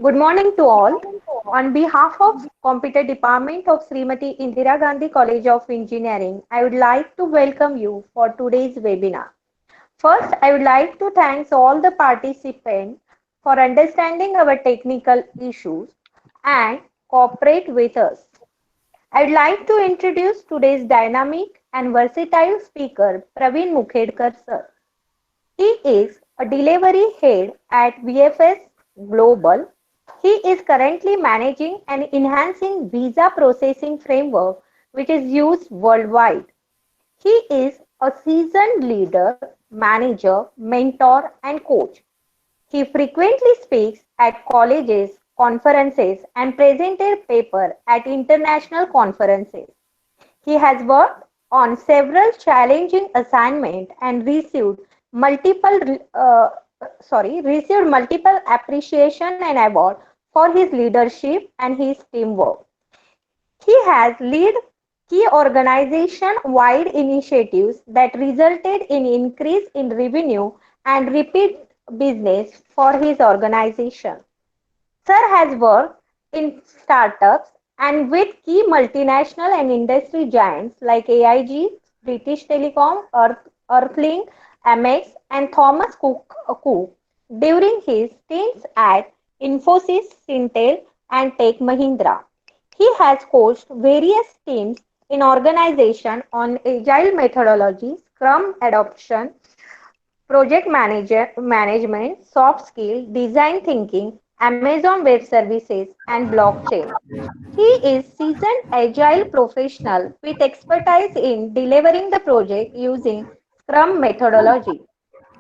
Good morning to all. On behalf of Computer Department of Srimati Indira Gandhi College of Engineering, I would like to welcome you for today's webinar. First, I would like to thank all the participants for understanding our technical issues and cooperate with us. I would like to introduce today's dynamic and versatile speaker, Praveen Mukherkar sir. He is a delivery head at VFS Global. He is currently managing and enhancing visa processing framework which is used worldwide. He is a seasoned leader, manager, mentor and coach. He frequently speaks at colleges, conferences and presented paper at international conferences. He has worked on several challenging assignments and multiple received multiple appreciation and award for his leadership and his teamwork. He has led key organization-wide initiatives that resulted in increase in revenue and repeat business for his organization. Sir has worked in startups and with key multinational and industry giants like AIG, British Telecom, Earthlink, Amex, and Cook during his stints at Infosys, Syntel, and Tech Mahindra. He has coached various teams in organization on agile methodology, Scrum adoption, management, soft skill, design thinking, Amazon Web Services, and blockchain. He is seasoned agile professional with expertise in delivering the project using Scrum methodology.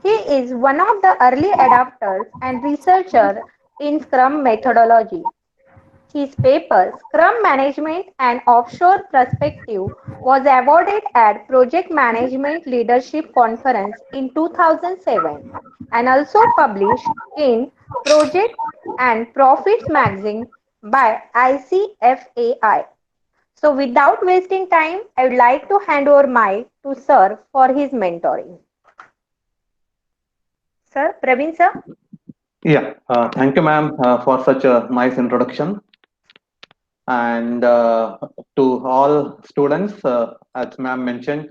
He is one of the early adopters and researcher in Scrum methodology. His paper, Scrum Management and Offshore Perspective, was awarded at Project Management Leadership Conference in 2007 and also published in Project and Profits magazine by ICFAI. So without wasting time, I would like to hand over mic to Sir for his mentoring. Sir, Praveen sir. Yeah, thank you, ma'am, for such a nice introduction. And to all students, as ma'am mentioned,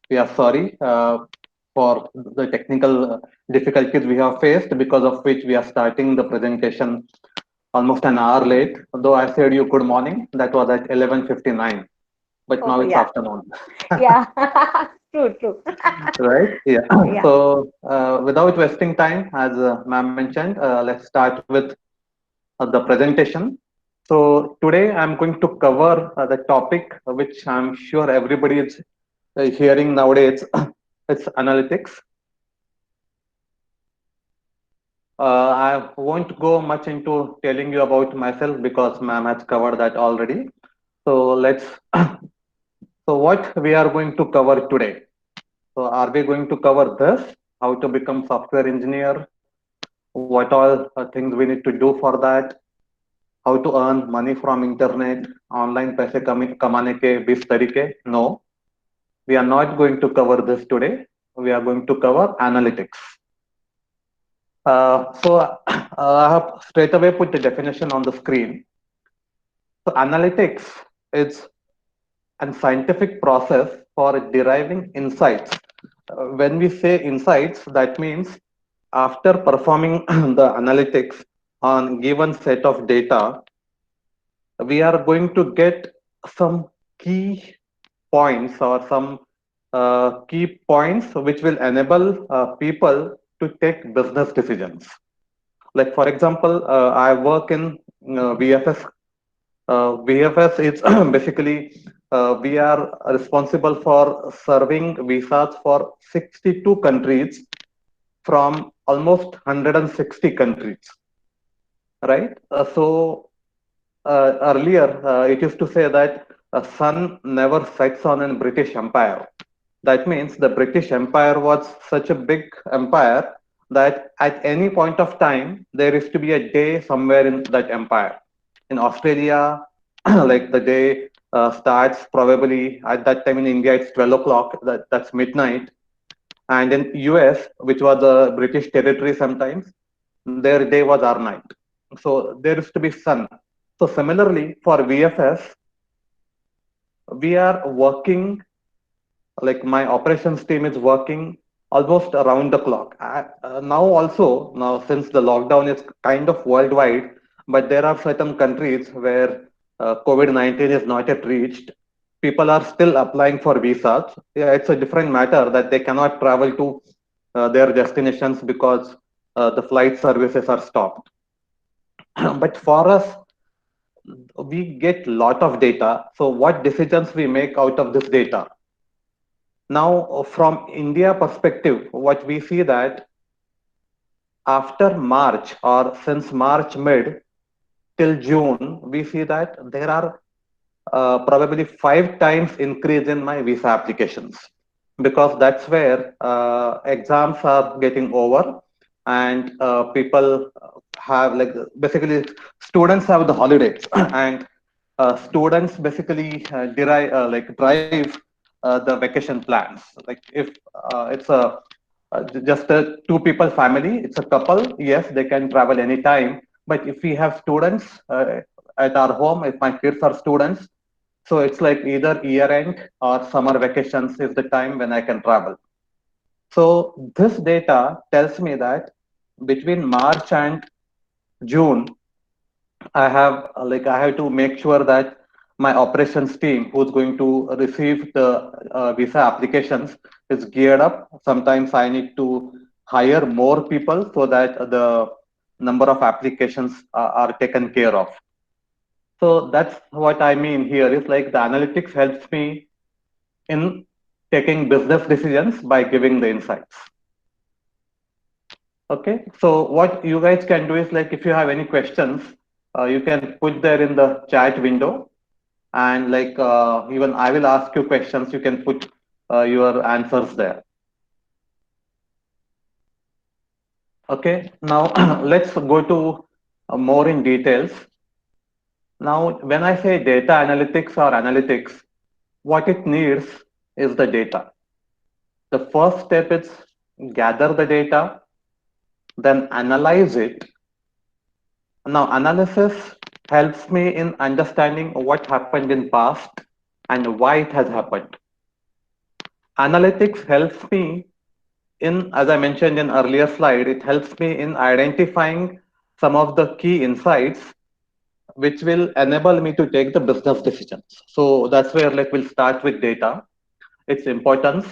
we are sorry for the technical difficulties we have faced, because of which we are starting the presentation almost an hour late. Though I said you good morning, that was at 11:59, but now Oh it's yeah, afternoon. yeah, true. Right? Yeah. Yeah. So, without wasting time, as ma'am mentioned, let's start with the presentation. So, today I'm going to cover the topic which I'm sure everybody is hearing nowadays. It's analytics. I won't go much into telling you about myself because ma'am has covered that already. So, let's. So, what we are going to cover today? So, are we going to cover this? How to become software engineer? What all things we need to do for that, how to earn money from internet, online paise kamane ke 20 tarike. No, we are not going to cover this today. We are going to cover analytics. So I have straight away put the definition on the screen. So analytics is a scientific process for deriving insights. When we say insights, that means after performing the analytics on given set of data, we are going to get some key points or some key points which will enable people to take business decisions. Like, for example, I work in VFS. VFS is basically we are responsible for serving visas for 62 countries from almost 160 countries, right? Earlier, it used to say that a sun never sets on a British Empire. That means the British Empire was such a big empire that at any point of time, there is to be a day somewhere in that empire. In Australia, like the day starts probably at that time. In India, it's 12 o'clock, that's midnight. And in US, which was a British territory sometimes, their day was our night. So there is to be sun. So similarly for VFS, we are working, like my operations team is working almost around the clock. Now also, now since the lockdown is kind of worldwide, but there are certain countries where COVID-19 is not yet reached. People are still applying for visas. Yeah, it's a different matter that they cannot travel to their destinations because the flight services are stopped. But for us, we get lot of data. So what decisions we make out of this data? Now, from India perspective, what we see that after March or since March mid till June, we see that there are probably 5 times increase in my visa applications, because that's where exams are getting over, and people have, like, basically students have the holidays and students basically drive the vacation plans. Like if it's a just a two people family, it's a couple, yes, they can travel anytime. But if we have students at our home, if my kids are students, so it's like either year end or summer vacations is the time when I can travel. So this data tells me that between March and June, I have to make sure that my operations team, who's going to receive the visa applications, is geared up. Sometimes I need to hire more people so that the number of applications are taken care of. So that's what I mean here is like the analytics helps me in taking business decisions by giving the insights. Okay, so what you guys can do is, like, if you have any questions, you can put there in the chat window, and even I will ask you questions. You can put your answers there. Okay, now let's go to more in details. Now, when I say data analytics or analytics, what it needs is the data. The first step is gather the data, then analyze it. Now, analysis helps me in understanding what happened in past and why it has happened. Analytics helps me in, as I mentioned in earlier slide, it helps me in identifying some of the key insights which will enable me to take the business decisions. So that's where, like, we'll start with data, its importance.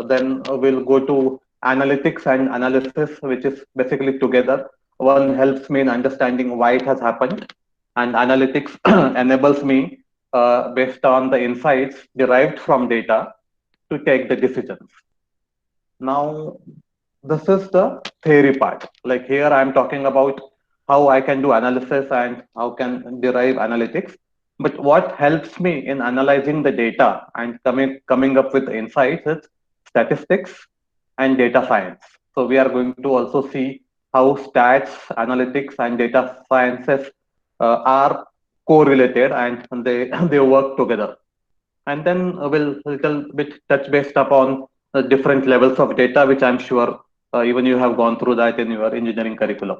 Then we'll go to analytics and analysis, which is basically together. One helps me in understanding why it has happened, and analytics enables me, based on the insights derived from data, to take the decisions. Now, this is the theory part. Like here, I'm talking about how I can do analysis and how can derive analytics. But what helps me in analyzing the data and coming up with insights is statistics and data science. So we are going to also see how stats, analytics, and data sciences are correlated, and they they work together. And then we'll little bit touch based upon different levels of data, which I'm sure even you have gone through that in your engineering curriculum.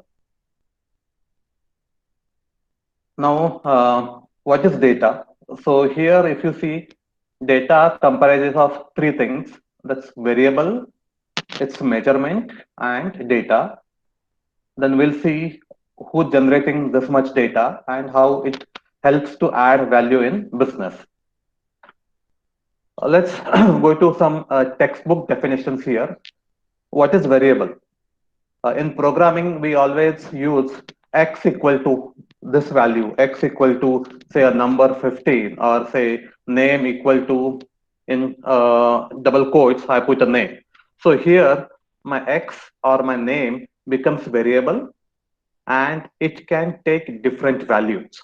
Now, what is data? So here, if you see, data comprises of three things. That's variable, its measurement, and data. Then we'll see who's generating this much data and how it helps to add value in business. Let's go to some textbook definitions here. What is variable? In programming, we always use x equal to this value, x equal to, say, a number 15, or say name equal to, in double quotes, I put a name. So here, my x or my name becomes variable, and it can take different values.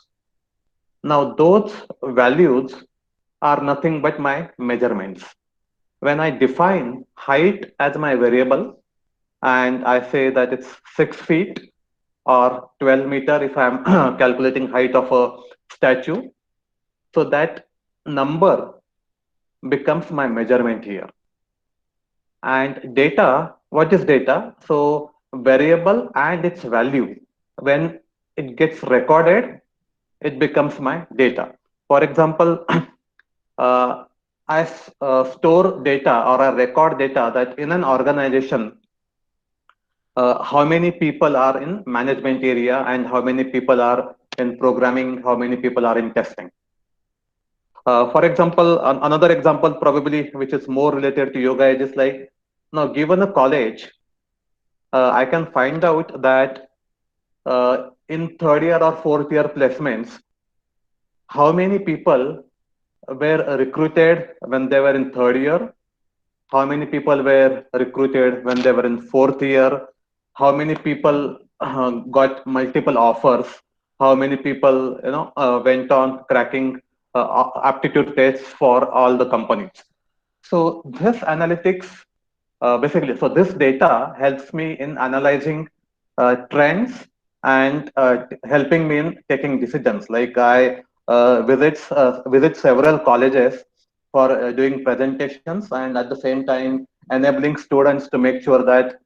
Now, those values are nothing but my measurements. When I define height as my variable, and I say that it's 6 feet or 12 meter if I'm calculating height of a statue, so that number becomes my measurement here. And data, what is data? So variable and its value. When it gets recorded, it becomes my data. For example, uh, I store data or I record data that in an organization, how many people are in management area and how many people are in programming, how many people are in testing. For example, another example probably which is more related to yoga is like, now given a college, I can find out that in third year or fourth year placements, how many people were recruited when they were in third year, how many people were recruited when they were in fourth year, how many people got multiple offers, how many people went on cracking aptitude tests for all the companies. So this analytics, basically, so this data helps me in analyzing trends and helping me in taking decisions. Like I visit several colleges for doing presentations and at the same time enabling students to make sure that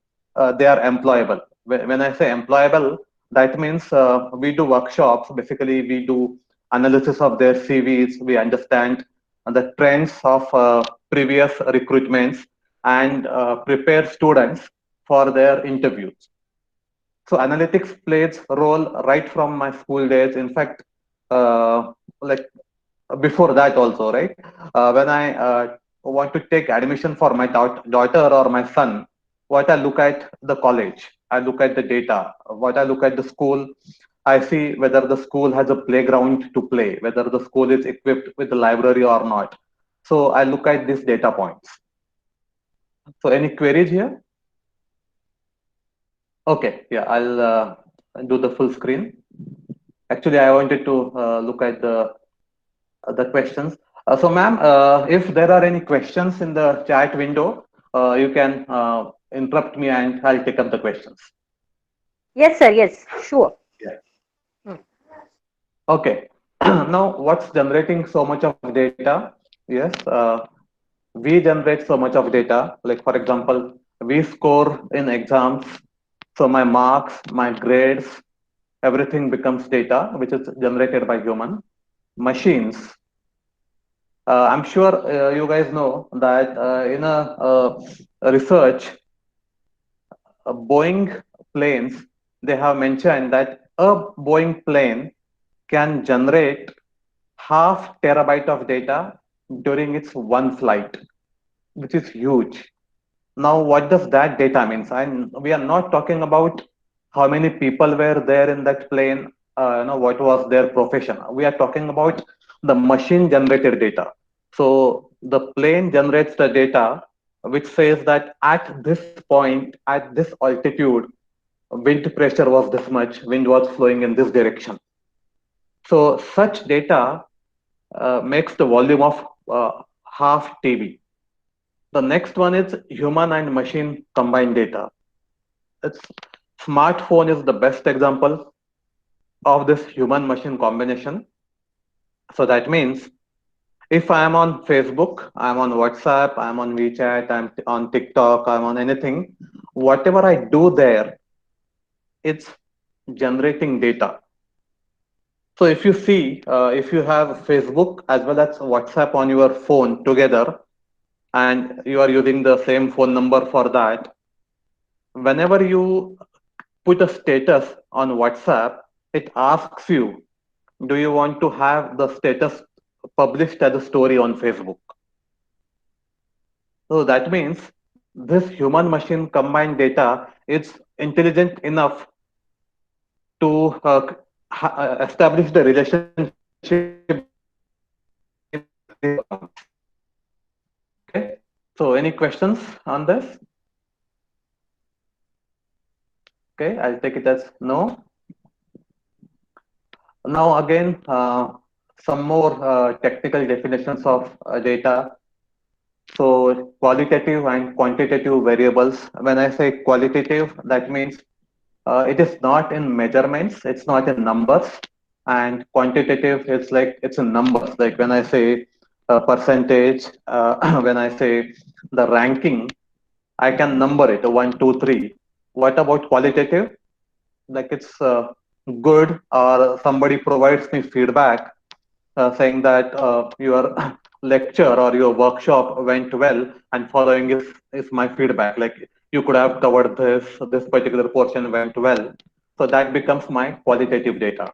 they are employable. When I say employable, that means we do workshops. Basically, we do analysis of their CVs. We understand the trends of previous recruitments and prepare students for their interviews. So analytics plays a role right from my school days. In fact, like before that also, right? When I want to take admission for my daughter or my son, what I look at the college, I look at the data. What I look at the school, I see whether the school has a playground to play, whether the school is equipped with a library or not. So I look at these data points. So any queries here? Okay, yeah, I'll do the full screen. Actually, I wanted to look at the questions. So, ma'am, if there are any questions in the chat window, you can interrupt me and I'll take up the questions. Yes, sir. Yes, sure. Yeah. Hmm. Okay. Now, what's generating so much of data? Yes, we generate so much of data. Like, for example, we score in exams. So my marks, my grades, everything becomes data, which is generated by human machines. I'm sure you guys know that in a research, Boeing planes, they have mentioned that a Boeing plane can generate half terabyte of data during its one flight, which is huge. Now, what does that data mean? And we are not talking about how many people were there in that plane, what was their profession. We are talking about the machine generated data. So the plane generates the data which says that at this point, at this altitude, wind pressure was this much, wind was flowing in this direction. So such data makes the volume of half TB. The next one is human and machine combined data. It's smartphone is the best example of this human machine combination. So that means if I am on Facebook, I'm on WhatsApp, I'm on WeChat, I'm on TikTok, I'm on anything, whatever I do there, it's generating data. So if you see, if you have Facebook as well as WhatsApp on your phone together, and you are using the same phone number for that, whenever you put a status on WhatsApp, it asks you, do you want to have the status published as a story on Facebook? So that means this human machine combined data is intelligent enough to establish the relationship between these accounts. Okay. So any questions on this? Okay, I'll take it as no. Now again, some more technical definitions of data. So qualitative and quantitative variables. When I say qualitative, that means it is not in measurements, it's not in numbers. And quantitative, it's like it's in numbers. Like when I say percentage, when I say the ranking, I can number it 1, 2, 3. What about qualitative? Like it's good, or somebody provides me feedback saying that your lecture or your workshop went well, and following is my feedback. Like, you could have covered this particular portion went well. So that becomes my qualitative data.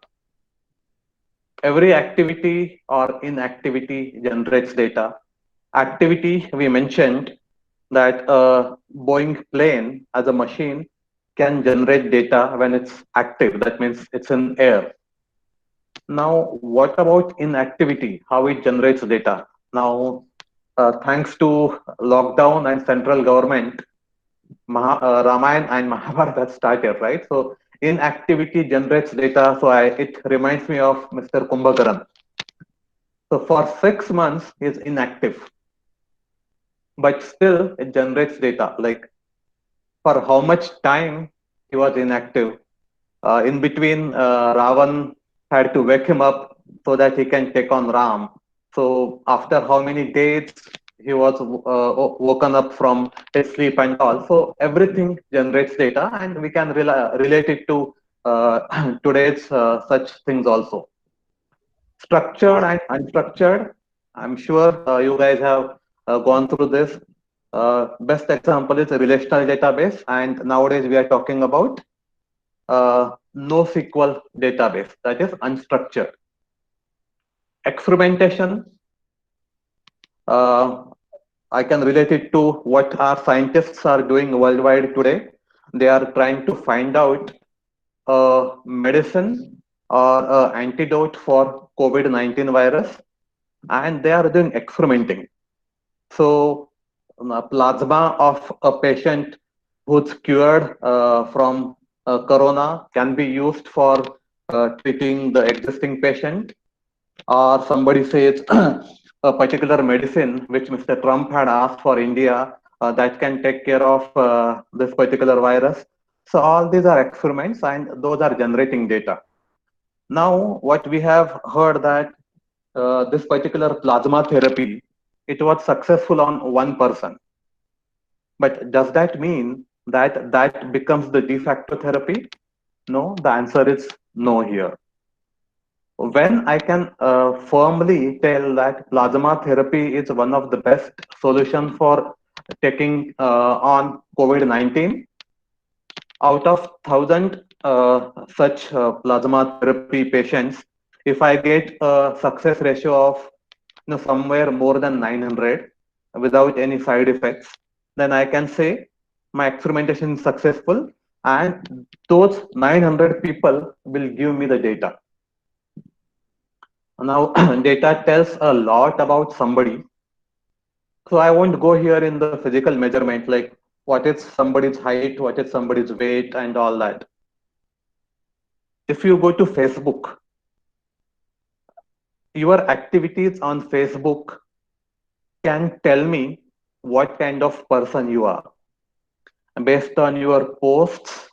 Every activity or inactivity generates data. Activity, we mentioned that a Boeing plane as a machine can generate data when it's active. That means it's in air. Now, what about inactivity? How it generates data? Now, thanks to lockdown and central government, Ramayana and Mahabharata started, right? So inactivity generates data. So it reminds me of Mr. Kumbhakaran. So for 6 months, he's inactive, but still it generates data. Like, for how much time he was inactive. In between, Ravan had to wake him up so that he can take on Ram. So after how many days he was woken up from his sleep and all. So everything generates data, and we can relate it to today's such things also. Structured and unstructured. I'm sure you guys have gone through this. Best example is a relational database, and nowadays we are talking about NoSQL database, that is unstructured. Experimentation, uh, I can relate it to what our scientists are doing worldwide today. They are trying to find out a medicine or an antidote for COVID-19 virus, and they are doing experimenting. So, plasma of a patient who's cured from corona can be used for treating the existing patient, or somebody says a particular medicine which Mr. Trump had asked for India that can take care of this particular virus. So all these are experiments, and those are generating data. Now, what we have heard that this particular plasma therapy, it was successful on one person. But does that mean that that becomes the de facto therapy? No, the answer is no here. When I can firmly tell that plasma therapy is one of the best solutions for taking on COVID-19, out of 1,000 such plasma therapy patients, if I get a success ratio of somewhere more than 900 without any side effects, then I can say my experimentation is successful, and those 900 people will give me the data. Now, data tells a lot about somebody. So I won't go here in the physical measurement, like what is somebody's height, what is somebody's weight, and all that. If you go to Facebook, your activities on Facebook can tell me what kind of person you are based on your posts,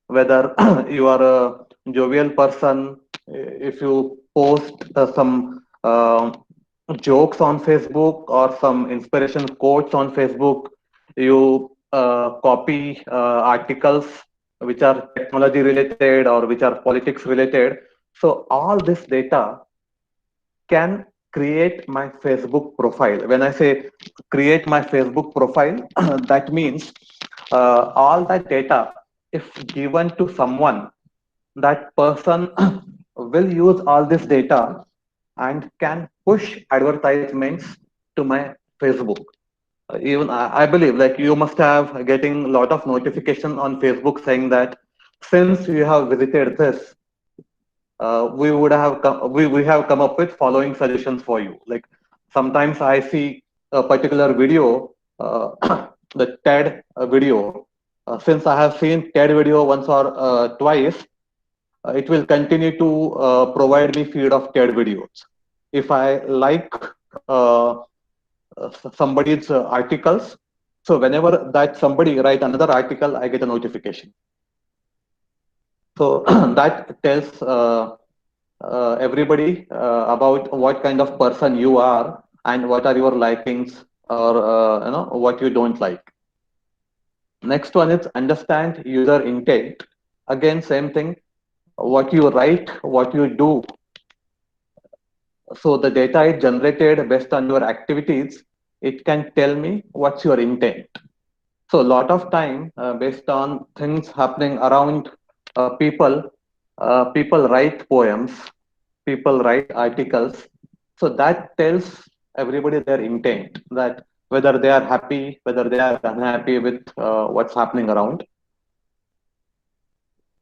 whether you are a jovial person, if you post some jokes on Facebook or some inspiration quotes on Facebook, you copy articles which are technology related or which are politics related. So all this data can create my Facebook profile. When I say create my Facebook profile, that means all that data, if given to someone, that person will use all this data and can push advertisements to my Facebook. Even I believe, like, you must have getting a lot of notification on Facebook saying that since you have visited this, we have come up with following suggestions for you. Like, sometimes I see a particular video, the TED video. Since I have seen TED video once or twice, it will continue to provide me feed of TED videos. If I like somebody's articles, so whenever that somebody write another article, I get a notification. So that tells everybody about what kind of person you are and what are your likings, or what you don't like. Next one is understand user intent. Again, same thing. what you write, what you do. So the data is generated based on your activities. It can tell me what's your intent. So a lot of time, based on things happening around people write poems, people write articles. So that tells everybody their intent, that whether they are happy, whether they are unhappy with what's happening around.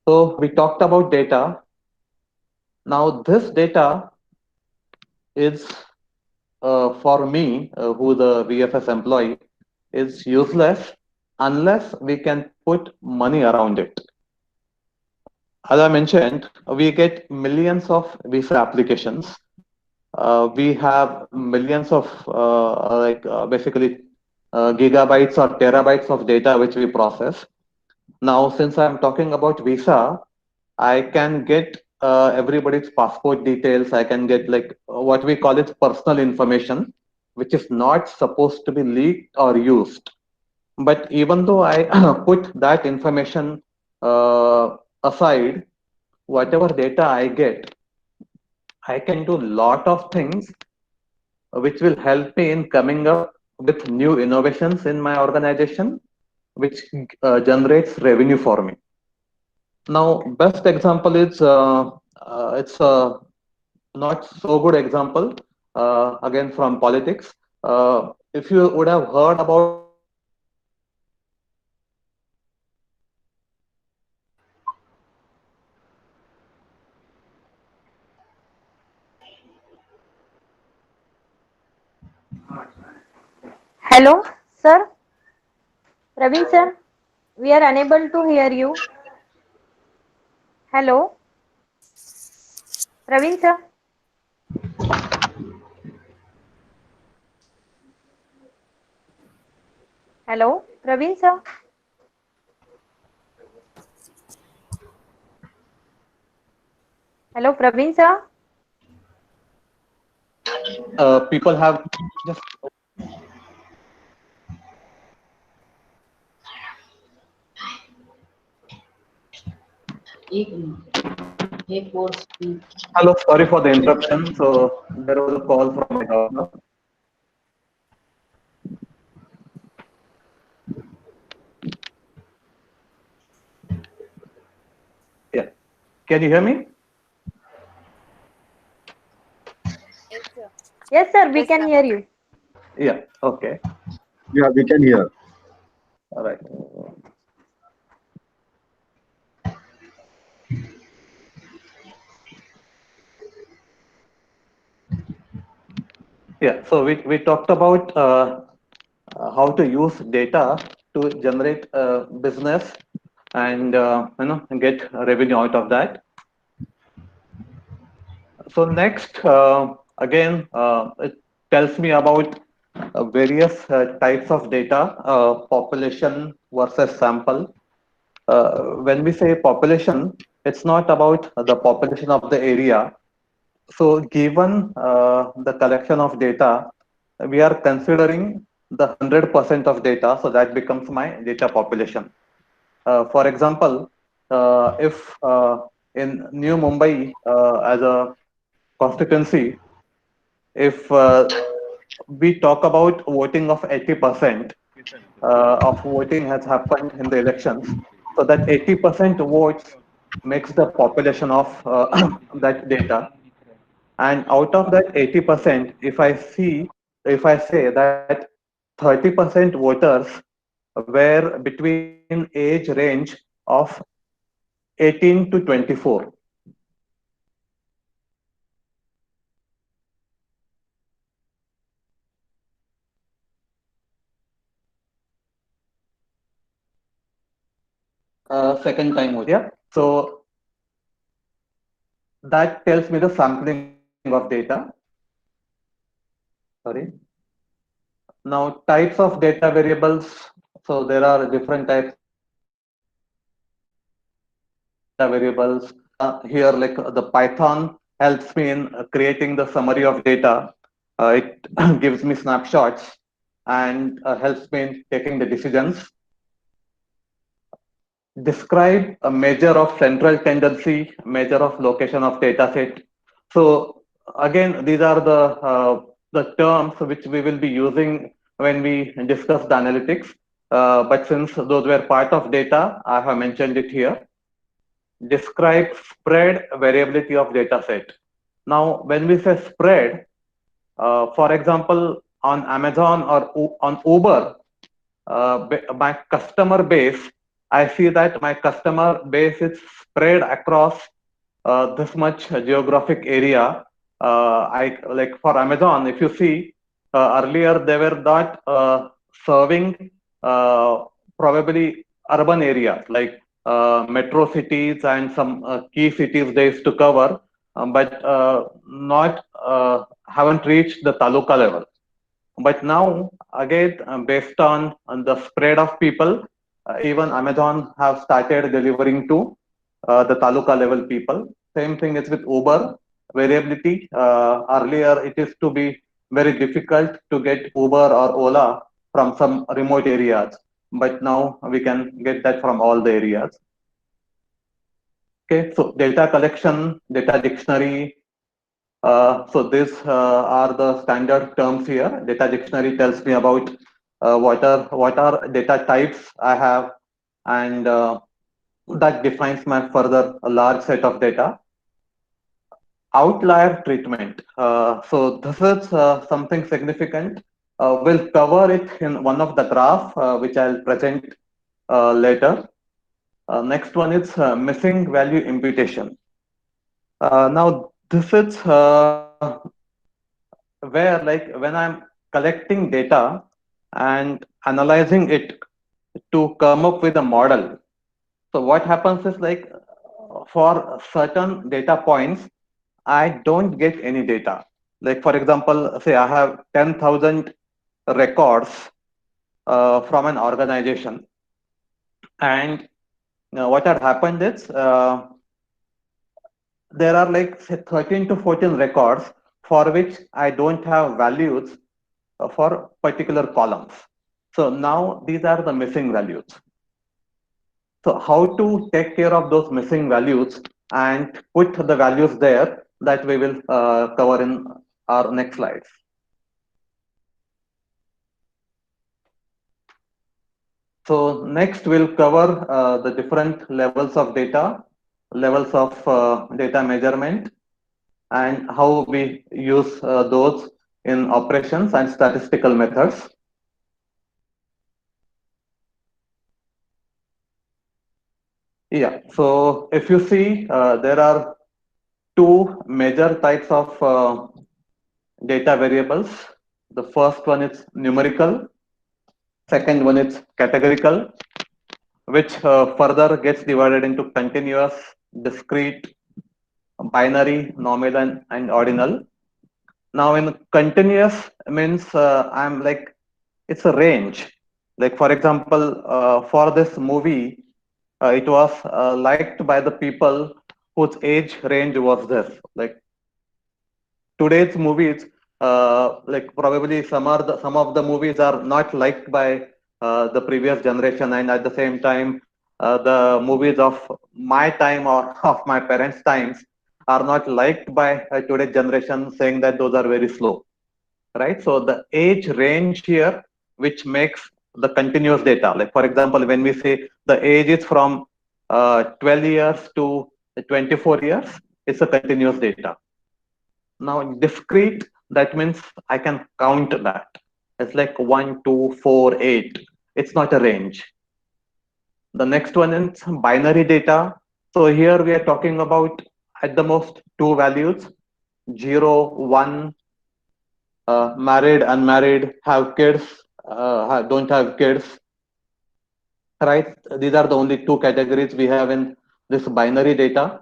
So we talked about data. Now this data is for me, who the VFS employee, is useless unless we can put money around it. As I mentioned, we get millions of visa applications. We have millions of basically gigabytes or terabytes of data which we process. Now, since I'm talking about visa, I can get everybody's passport details. I can get like what we call it personal information, which is not supposed to be leaked or used. But even though I put that information aside, whatever data I get, I can do a lot of things which will help me in coming up with new innovations in my organization, which generates revenue for me. Now, best example is it's a not so good example again from politics. If you would have heard about Hello, sir. Praveen, sir. We are unable to hear you. Hello, Praveen, sir. Hello, Praveen, sir. Hello, Praveen, sir. people have just एक minute एक course hello, sorry for the interruption. So there was a call from my daughter. Yeah, can you hear me? Yes, sir. We can hear you. Yeah, okay, Yeah, we can hear. all right. Yeah, so we talked about how to use data to generate business and get revenue out of that. So next, again, it tells me about various types of data, population versus sample. When we say population, it's not about the population of the area. So given the collection of data, we are considering the 100% of data, so that becomes my data population. For example, if in New Mumbai as a constituency, if we talk about voting of 80% of voting has happened in the elections, so that 80% votes makes the population of that data. And out of that 80%, if I say that 30% voters were between age range of 18 to 24. Second time, yeah. So that tells me the sampling of data. Sorry. Now, types of data variables. So there are different types of data variables. Here, like the Python helps me in creating the summary of data. It gives me snapshots and helps me in taking the decisions. describe a measure of central tendency, measure of location of data set. So again, these are the terms which we will be using when we discuss the analytics. But since those were part of data, I have mentioned it here. Describe spread variability of data set. Now, when we say spread, for example, on Amazon or on Uber, my customer base, I see that my customer base is spread across this much geographic area. I like for Amazon, if you see, earlier they were not serving probably urban areas like metro cities and some key cities they used to cover, but not haven't reached the taluka level. But now, again, based on the spread of people, even Amazon have started delivering to the taluka level people. Same thing is with Uber variability. Earlier, it is to be very difficult to get Uber or Ola from some remote areas, but now we can get that from all the areas. Okay, so data collection, data dictionary. So these are the standard terms here. Data dictionary tells me about what are data types I have, and that defines my further a large set of data. Outlier treatment. So this is something significant. We'll cover it in one of the graph, which I'll present later. Next one is missing value imputation. Now this is where, like, when I'm collecting data and analyzing it to come up with a model. So what happens is, like, for certain data points, I don't get any data. Like, for example, say I have 10,000 records from an organization, and what had happened is there are like say 13 to 14 records for which I don't have values for particular columns. So now these are the missing values. So how to take care of those missing values and put the values there, that we will cover in our next slides. So next we'll cover the different levels of data, levels of data measurement, and how we use those in operations and statistical methods. Yeah, so if you see, there are two major types of data variables. The first one is numerical, second one is categorical, which further gets divided into continuous, discrete, binary, nominal, and ordinal. Now, in continuous means I'm like, it's a range. Like, for example, for this movie, it was liked by the people whose age range was this. Like, today's movies, like probably some of the movies are not liked by the previous generation, and at the same time, the movies of my time or of my parents' times are not liked by today's generation, saying that those are very slow, right? So the age range here, which makes the continuous data. Like, for example, when we say the age is from 12 years to 24 years, it's a continuous data. Now, discrete, that means I can count that. It's like 1, 2, 4, 8. It's not a range. The next one is binary data. So here we are talking about at the most two values, 0, 1, married, unmarried, have kids, don't have kids, right? These are the only two categories we have in this binary data.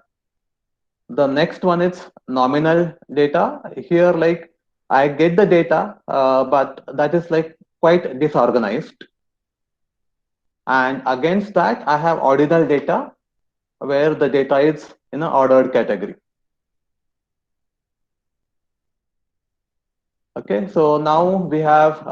The next one is nominal data. Here, like, I get the data, but that is like quite disorganized. And against that, I have ordinal data, where the data is in an ordered category. Okay, so now we have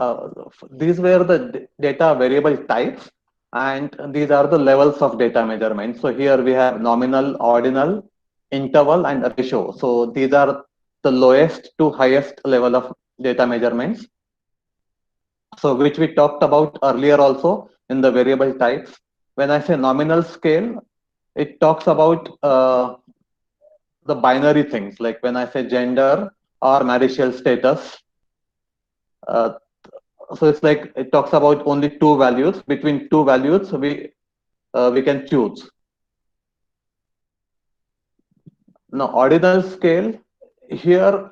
these were the data variable types, And these are the levels of data measurement. So here we have nominal, ordinal, interval, and ratio. So these are the lowest to highest level of data measurements. So which we talked about earlier also in the variable types. When I say nominal scale, it talks about the binary things, like when I say gender or marital status. Uh, so it's like it talks about only two values. Between two values, we can choose. Now, ordinal scale, here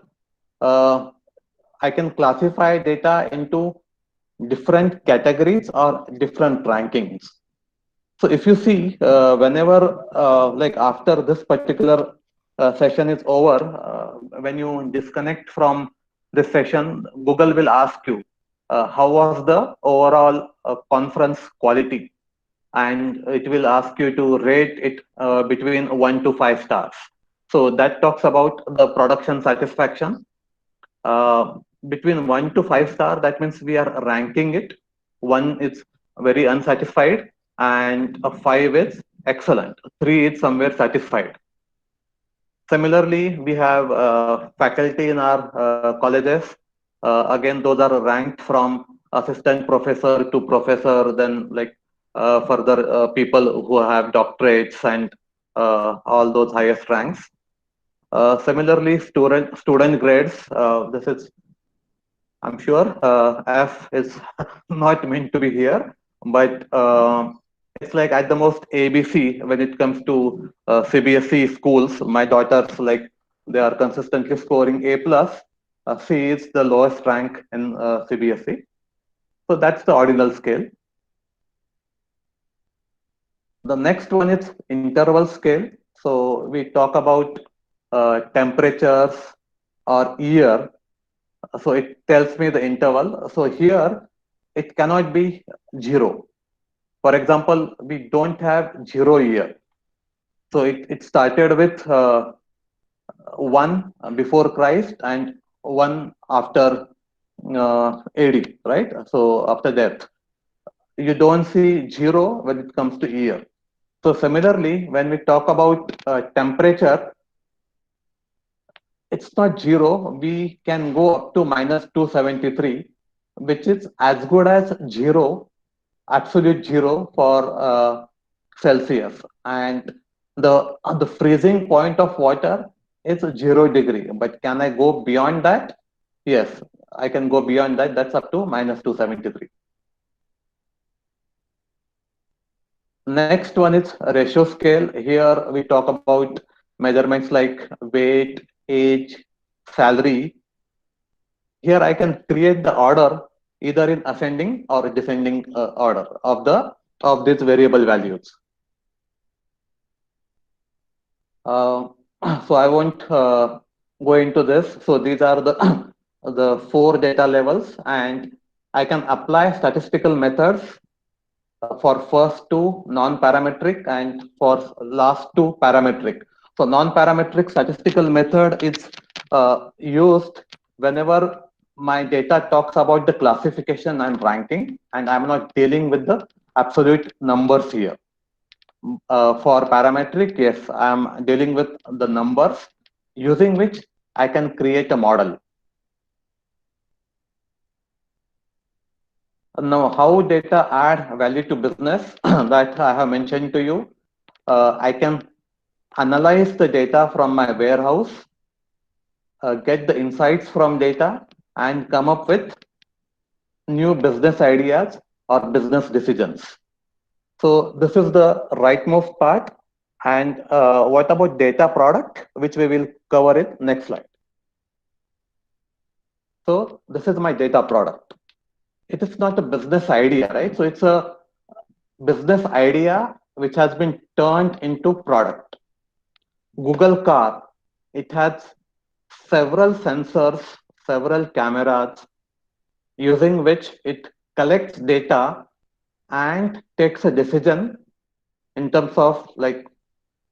I can classify data into different categories or different rankings. So if you see, whenever, like after this particular session is over, when you disconnect from this session, Google will ask you, how was the overall conference quality? And it will ask you to rate it between 1 to 5 stars. So that talks about the production satisfaction. Uh, Between 1 to 5 star, that means we are ranking it. 1 is very unsatisfied, and a 5 is excellent. 3 is somewhere satisfied. Similarly, we have faculty in our colleges. Again, those are ranked from assistant professor to professor, then like further people who have doctorates and all those highest ranks. Similarly, student grades. This is, I'm sure, F is not meant to be here, but it's like at the most ABC when it comes to CBSE schools. My daughters, like, they are consistently scoring A plus. C is the lowest rank in CBSE. So that's the ordinal scale. The next one is interval scale. So we talk about temperatures or year. So it tells me the interval. So here it cannot be 0. For example, we don't have 0 year. So it started with 1 before Christ and 1 after AD, right? So after death. You don't see 0 when it comes to year. So similarly, when we talk about temperature, it's not 0. We can go up to minus 273, which is as good as 0, absolute 0 for Celsius. And the freezing point of water is 0 degree. But can I go beyond that? Yes, I can go beyond that. That's up to minus 273. Next one is ratio scale. Here we talk about measurements like weight, age, salary. Here I can create the order either in ascending or descending order of these variable values. So I won't go into this. So these are the the 4 data levels, and I can apply statistical methods for first 2 non-parametric and for last 2 parametric. So non-parametric statistical method is used whenever my data talks about the classification and ranking, and I'm not dealing with the absolute numbers here. For parametric, yes, I'm dealing with the numbers using which I can create a model. Now, how data add value to business that I have mentioned to you. I can analyze the data from my warehouse, get the insights from data, and come up with new business ideas or business decisions. So this is the rightmost part. And what about data product, which we will cover in next slide. So this is my data product. It is not a business idea, right? So it's a business idea which has been turned into product. Google Car, it has several sensors, several cameras, using which it collects data and takes a decision in terms of like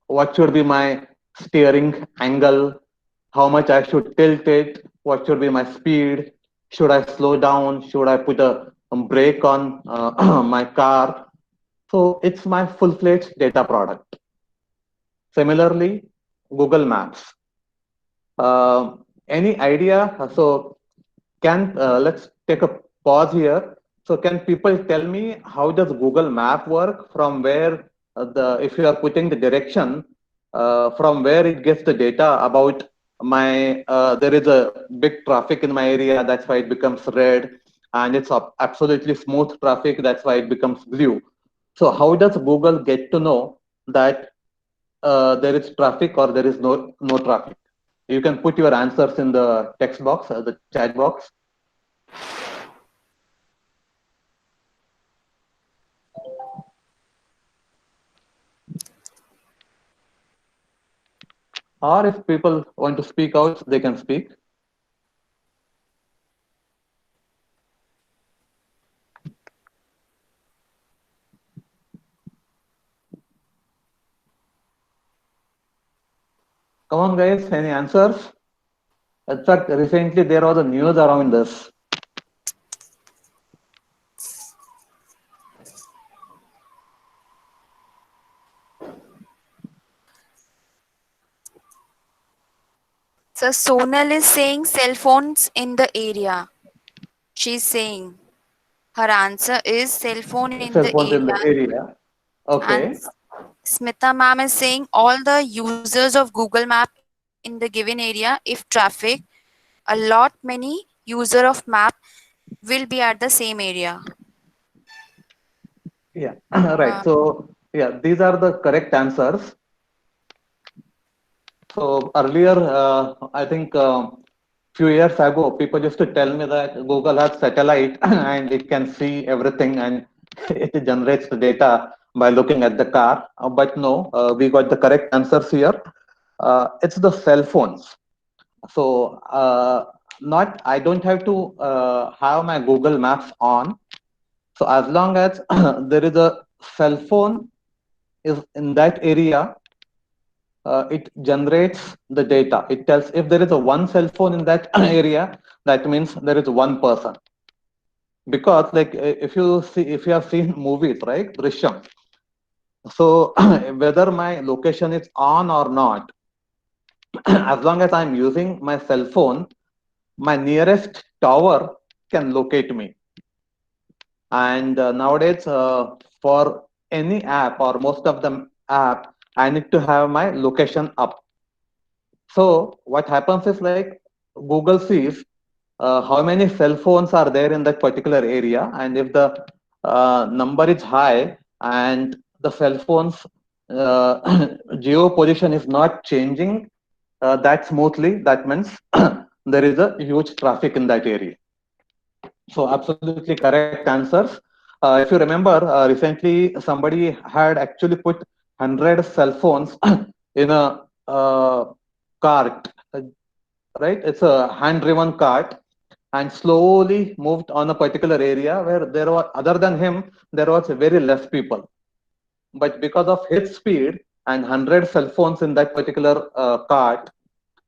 what should be my steering angle, how much I should tilt it, what should be my speed, should I slow down, should I put a brake on my car. So it's my full-fledged data product. Similarly, Google Maps. Any idea? So can let's take a pause here. So can people tell me how does Google Map work? From where the if you are putting the direction, from where it gets the data about my there is a big traffic in my area, that's why it becomes red, and it's absolutely smooth traffic, that's why it becomes blue. So how does Google get to know that there is traffic or there is no traffic? You can put your answers in the text box, the chat box. Or if people want to speak out, they can speak. Come on, guys, any answers? In fact, recently there was a news around this. So Sonal is saying cell phones in the area. She's saying her answer is cell phone in Cell the phones in area. the area. And Okay. Smita ma'am is saying all the users of Google Map in the given area, if traffic, a lot many user of map will be at the same area. Yeah. Uh, Right. So yeah, these are the correct answers. So earlier, I think few years ago, people used to tell me that Google has satellite and it can see everything and it generates the data by looking at the car. But no, we got the correct answers here. It's the cell phones. So not I don't have to have my Google Maps on. So as long as there is a cell phone is in that area, it generates the data. It tells if there is a one cell phone in that area, that means there is one person. Because like if you have seen movies, right, Drishyam. So whether my location is on or not, as long as I'm using my cell phone, my nearest tower can locate me. And nowadays, for any app or most of the app, I need to have my location up. So what happens is like Google sees how many cell phones are there in that particular area, and if the number is high and the cell phone's geo position is not changing that smoothly, that means there is a huge traffic in that area. So absolutely correct answers. If you remember, recently somebody had actually put 100 cell phones in a cart, right? It's a hand-driven cart, and slowly moved on a particular area where there was, other than him, there was very less people. But because of his speed and 100 cell phones in that particular cart,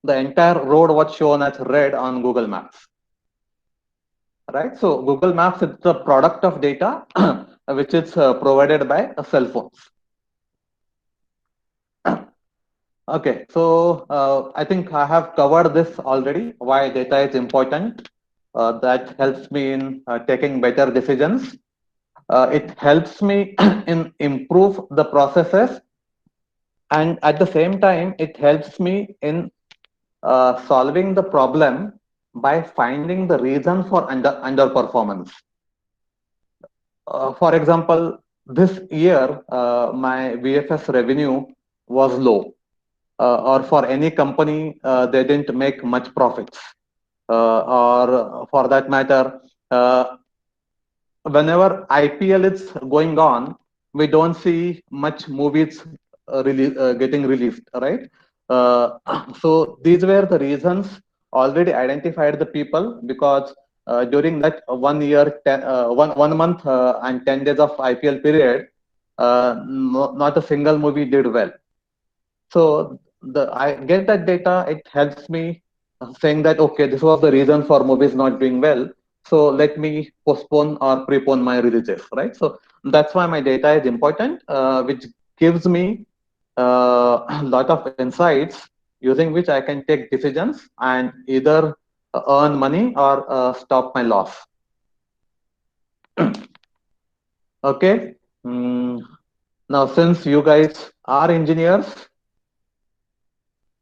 the entire road was shown as red on Google Maps. Right? So Google Maps is the product of data which is provided by cell phones. Okay, so I think I have covered this already, why data is important. That helps me in taking better decisions. It helps me in improve the processes, and at the same time, it helps me in solving the problem by finding the reason for underperformance. For example, this year my VFS revenue was low, or for any company they didn't make much profits, or for that matter, whenever IPL is going on, we don't see much movies getting released, right? Uh, so these were the reasons already identified the people, because during that 1 year, one month and 10 days of IPL period, not a single movie did well. So I get that data. It helps me saying that okay, this was the reason for movies not doing well. So let me postpone or prepone my releases, right? So that's why my data is important, which gives me a lot of insights using which I can take decisions and either earn money or stop my loss. Okay. Mm, Now, since you guys are engineers,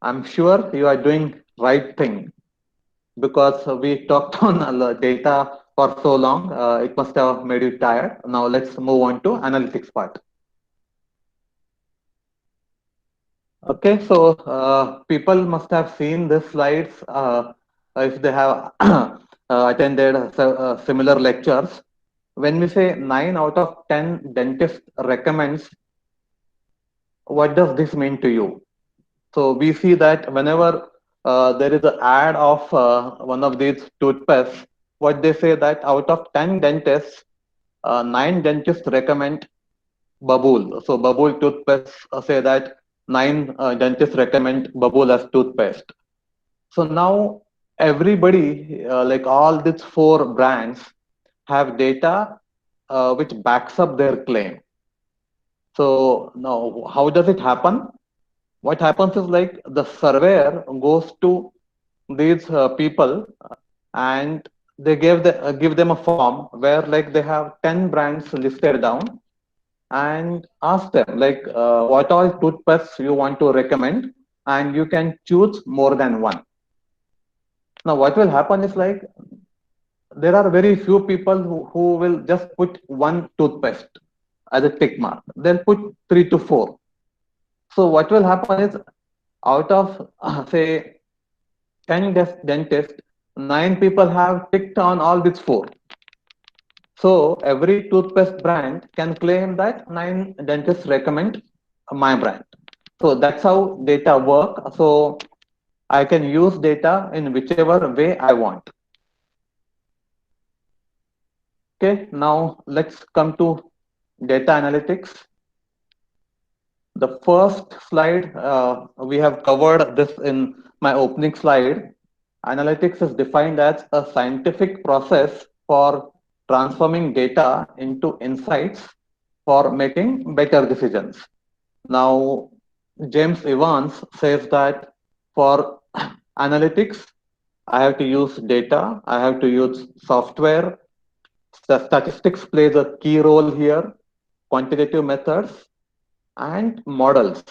I'm sure you are doing right thing because we talked on data for so long. It must have made you tired. Now let's move on to analytics part. Okay, so people must have seen these slides if they have attended similar lectures. When we say 9 out of 10 dentists recommends, what does this mean to you? So we see that whenever there is an ad of one of these toothpastes, what they say that out of 10 dentists, 9 dentists recommend Babool. So Babool toothpaste say that 9 dentists recommend Babool as toothpaste. So now everybody, like all these 4 brands, have data which backs up their claim. So now, how does it happen? What happens is like the surveyor goes to these people and they give them a form where like they have 10 brands listed down and ask them like what all toothpastes you want to recommend and you can choose more than one. Now what will happen is like there are very few people who will just put one toothpaste as a tick mark. They'll put 3 to 4. So what will happen is out of say 10 dentists, 9 people have ticked on all these 4. So every toothpaste brand can claim that 9 dentists recommend my brand. So that's how data work. So I can use data in whichever way I want. Okay, now let's come to data analytics. The first slide, we have covered this in my opening slide. Analytics is defined as a scientific process for transforming data into insights for making better decisions. Now, James Evans says that for analytics, I have to use data, I have to use software. The statistics plays a key role here, quantitative methods and models.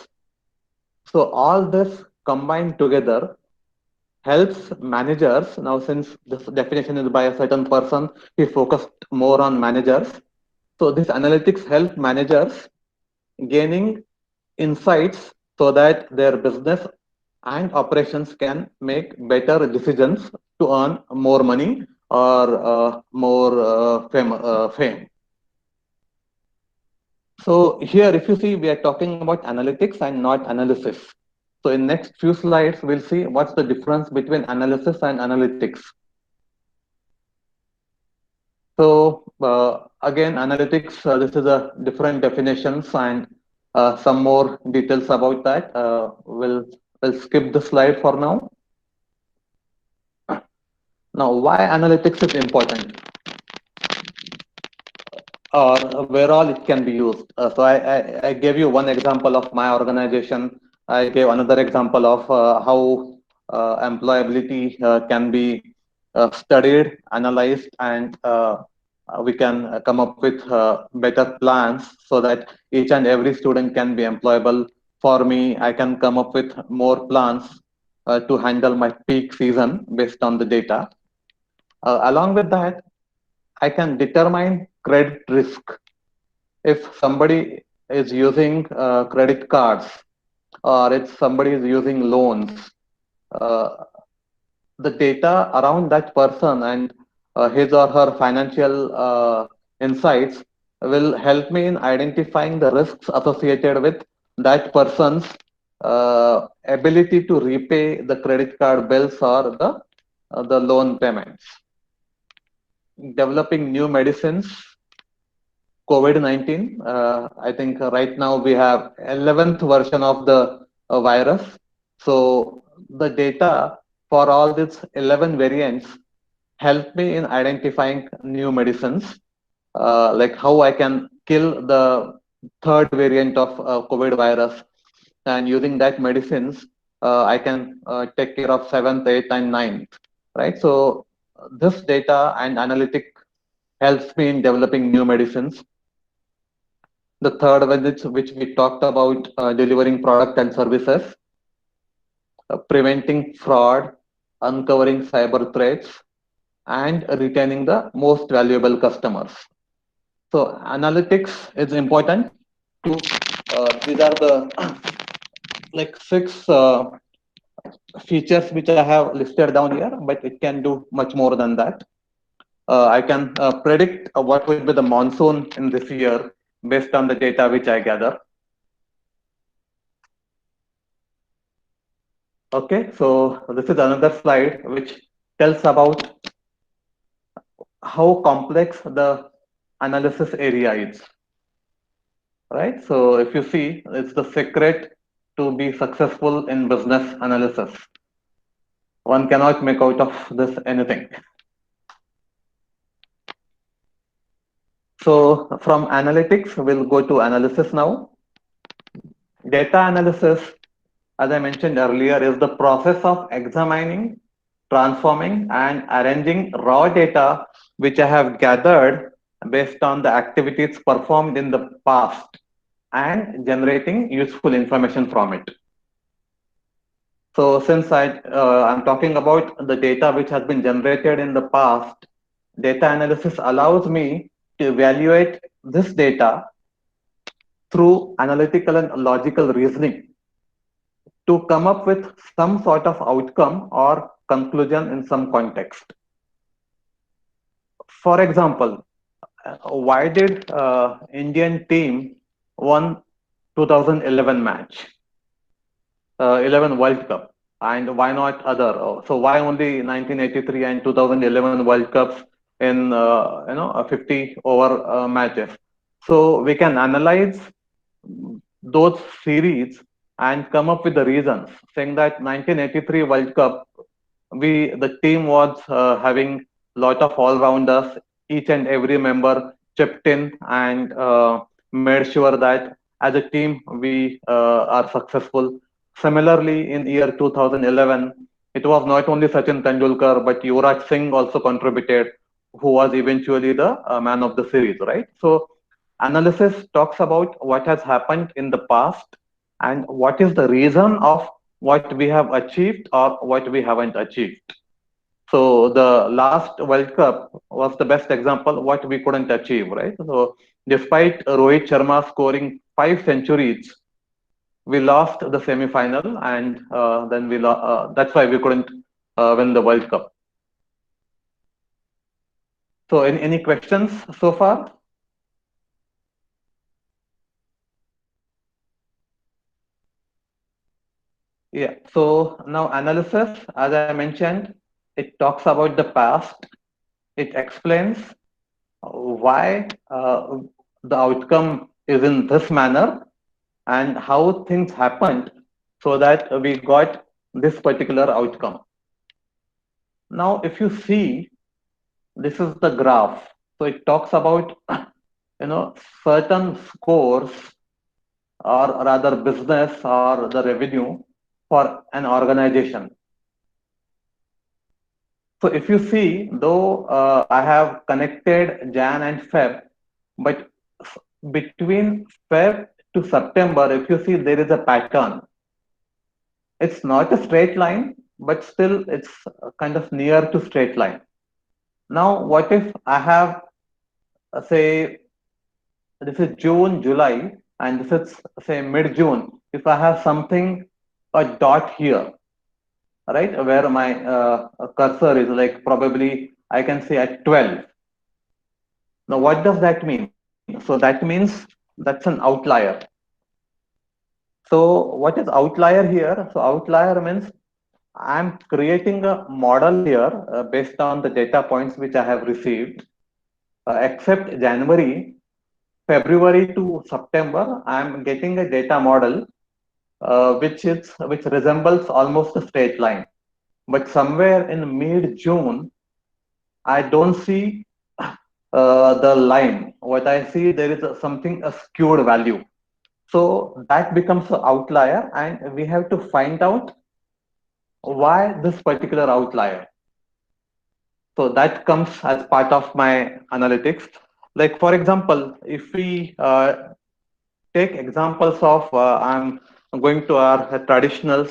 So all this combined together helps managers. Now, since this definition is by a certain person, he focused more on managers. So this analytics help managers gaining insights so that their business and operations can make better decisions to earn more money or more fame. So here, if you see, we are talking about analytics and not analysis. So in next few slides, we'll see what's the difference between analysis and analytics. So again, analytics, this is a different definitions and some more details about that. We'll skip the slide for now. Now, why analytics is important or where all it can be used. So I gave you one example of my organization. I gave another example of how employability can be studied, analyzed, and we can come up with better plans so that each and every student can be employable. For me, I can come up with more plans to handle my peak season based on the data. Along with that, I can determine credit risk. If somebody is using credit cards or if somebody is using loans, uh, the data around that person and his or her financial insights will help me in identifying the risks associated with that person's ability to repay the credit card bills or the loan payments. Developing new medicines, COVID-19. I think right now we have 11th version of the virus. So the data for all these 11 variants help me in identifying new medicines, like how I can kill the third variant of COVID virus, and using that medicines, I can take care of seventh, eighth, and ninth, right? So this data and analytic helps me in developing new medicines. The third one, which we talked about, delivering product and services, preventing fraud, uncovering cyber threats, and retaining the most valuable customers. So analytics is important to, these are the like six features which I have listed down here, but it can do much more than that. I can predict what will be the monsoon in this year based on the data which I gather. Okay, so this is another slide which tells about how complex the analysis area is, right? So if you see, it's the secret to be successful in business analysis. One cannot make out of this anything. So from analytics, we'll go to analysis now. Data analysis, as I mentioned earlier, is the process of examining, transforming, and arranging raw data which I have gathered based on the activities performed in the past and generating useful information from it. So since I'm talking about the data which has been generated in the past, data analysis allows me to evaluate this data through analytical and logical reasoning to come up with some sort of outcome or conclusion in some context. For example, why did Indian team won 2011 match, 11 World Cup, and why not other? So why only 1983 and 2011 World Cups in 50 over matches? So we can analyze those series and come up with the reasons, saying that 1983 World Cup, the team was having lot of all rounders. Each and every member chipped in and made sure that as a team we are successful. Similarly, in year 2011, it was not only Sachin Tendulkar but Yuvraj Singh also contributed, who was eventually the man of the series, right? So analysis talks about what has happened in the past and what is the reason of what we have achieved or what we haven't achieved. So the last World Cup was the best example what we couldn't achieve, right? So despite Rohit Sharma scoring 5 centuries, we lost the semi-final, and then that's why we couldn't win the World Cup. So any questions so far? Yeah, so now analysis, as I mentioned, it talks about the past. It explains why the outcome is in this manner and how things happened so that we got this particular outcome. Now, if you see, this is the graph. So it talks about, certain scores, or rather business or the revenue for an organization. So if you see, though I have connected Jan and Feb, but between Feb to September, if you see, there is a pattern. It's not a straight line, but still it's kind of near to straight line. Now, what if I have, say, this is June, July, and this is, say, mid-June. If I have something, a dot here, right, where my cursor is, like probably I can say at 12. Now, what does that mean? So that means that's an outlier. So what is outlier here? So outlier means I'm creating a model here based on the data points which I have received. Except January, February to September, I'm getting a data model which resembles almost a straight line. But somewhere in mid-June, I don't see the line. What I see, there is something, a skewed value. So that becomes an outlier, and we have to find out why this particular outlier. So that comes as part of my analytics. Like for example, if we take examples of, I'm going to our traditions,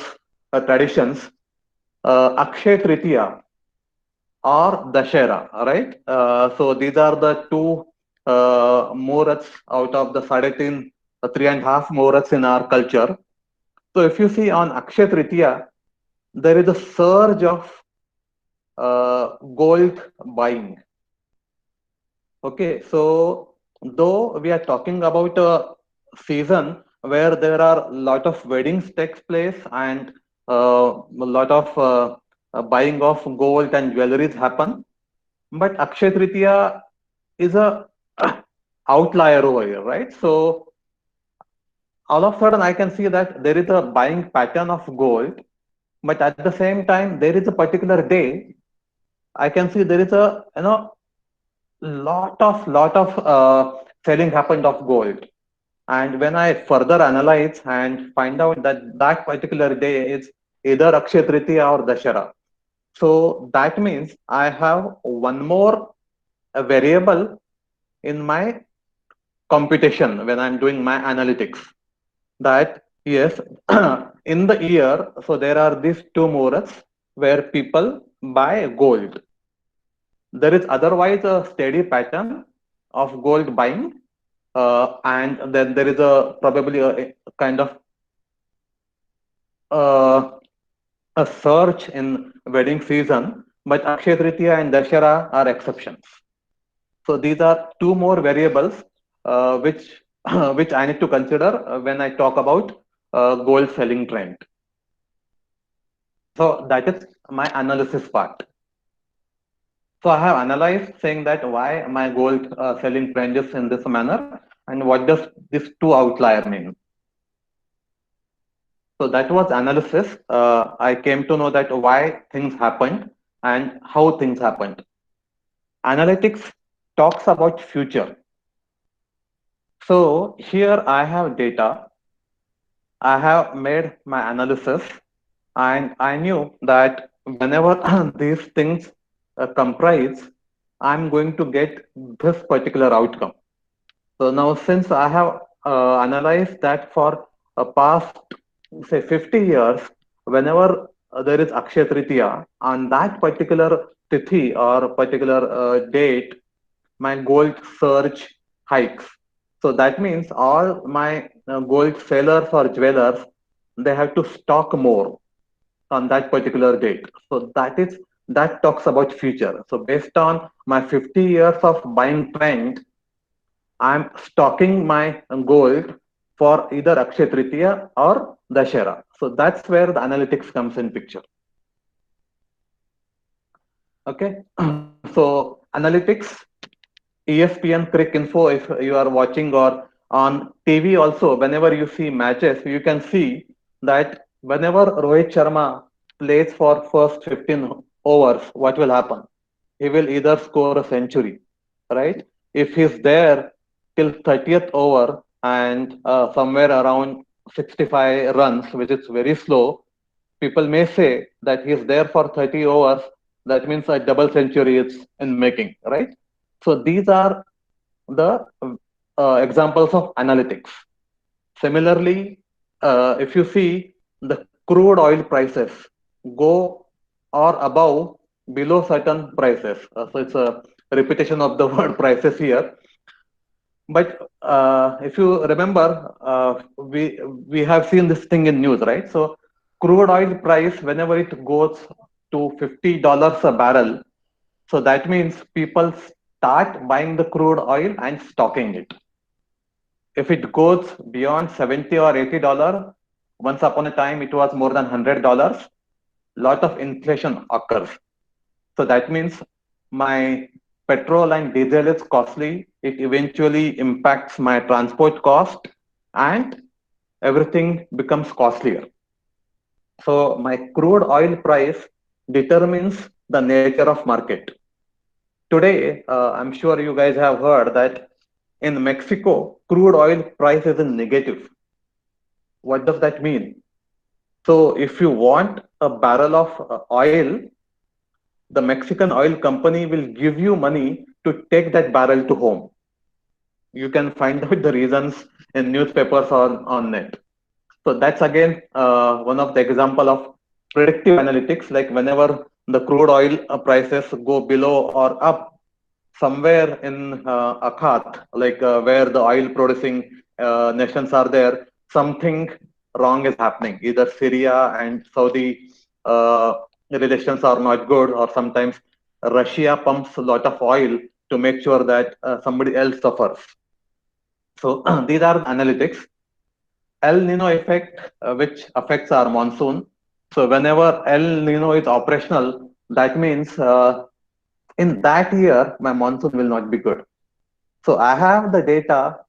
Akshay Tritiya or Dashera, right? So these are the two Muhurats out of the 3.5 Muhurats in our culture. So if you see on Akshay Tritiya, there is a surge of gold buying. Okay, so though we are talking about a season where there are a lot of weddings takes place and a lot of buying of gold and jewelries happen, but Akshay Tritiya is a outlier over here, right? So all of a sudden I can see that there is a buying pattern of gold, but at the same time there is a particular day I can see there is a lot of selling happened of gold. And when I further analyze and find out that that particular day is either Akshay Tritiya or Dashara, so that means I have one more variable in my computation when I'm doing my analytics. That yes, in the year, so there are these two Muhurats where people buy gold. There is otherwise a steady pattern of gold buying, and then there is a probably a kind of uh, a surge in wedding season, but Akshay Tritiya and Dashera are exceptions. So these are two more variables which which I need to consider when I talk about gold selling trend. So that is my analysis part. So I have analyzed saying that why my gold selling trend is in this manner and what does this two outlier mean. So that was analysis. I came to know that why things happened and how things happened. Analytics talks about future. So here I have data. I have made my analysis and I knew that whenever these things comprise, I'm going to get this particular outcome. So now since I have analyzed that for a past, say 50 years, whenever there is Akshay Tritiya, on that particular tithi or particular date, my gold surge hikes. So that means all my gold sellers or jewelers, they have to stock more on that particular date. So that talks about future. So based on my 50 years of buying trend, I'm stocking my gold for either Akshay Tritiya or Dashera. So that's where the analytics comes in picture. Okay, so analytics, ESPN Crick Info, if you are watching, or on TV also, whenever you see matches, you can see that whenever Rohit Sharma plays for first 15 overs, what will happen? He will either score a century, right? If he's there till 30th over and somewhere around 65 runs, which is very slow, people may say that he's there for 30 overs. That means a double century is in making, right? So these are the examples of analytics. Similarly, if you see the crude oil prices go or above below certain prices, so it's a repetition of the word prices here. But if you remember, we have seen this thing in news, right? So crude oil price, whenever it goes to $50 a barrel, so that means people start buying the crude oil and stocking it. If it goes beyond 70 or $80, once upon a time it was more than $100, lot of inflation occurs. So that means my petrol and diesel is costly. It eventually impacts my transport cost and everything becomes costlier. So my crude oil price determines the nature of market. today, I'm sure you guys have heard that in Mexico, crude oil price is in negative. What does that mean? So if you want a barrel of oil, the Mexican oil company will give you money to take that barrel to home. You can find out the reasons in newspapers on net. So that's again one of the example of predictive analytics. Like whenever the crude oil prices go below or up, somewhere in Akhat, like where the oil producing nations are there, something wrong is happening. Either Syria and Saudi relations are not good, or sometimes Russia pumps a lot of oil to make sure that somebody else suffers. So these are analytics. El Nino effect, which affects our monsoon. So whenever El Nino is operational, that means in that year my monsoon will not be good. So I have the data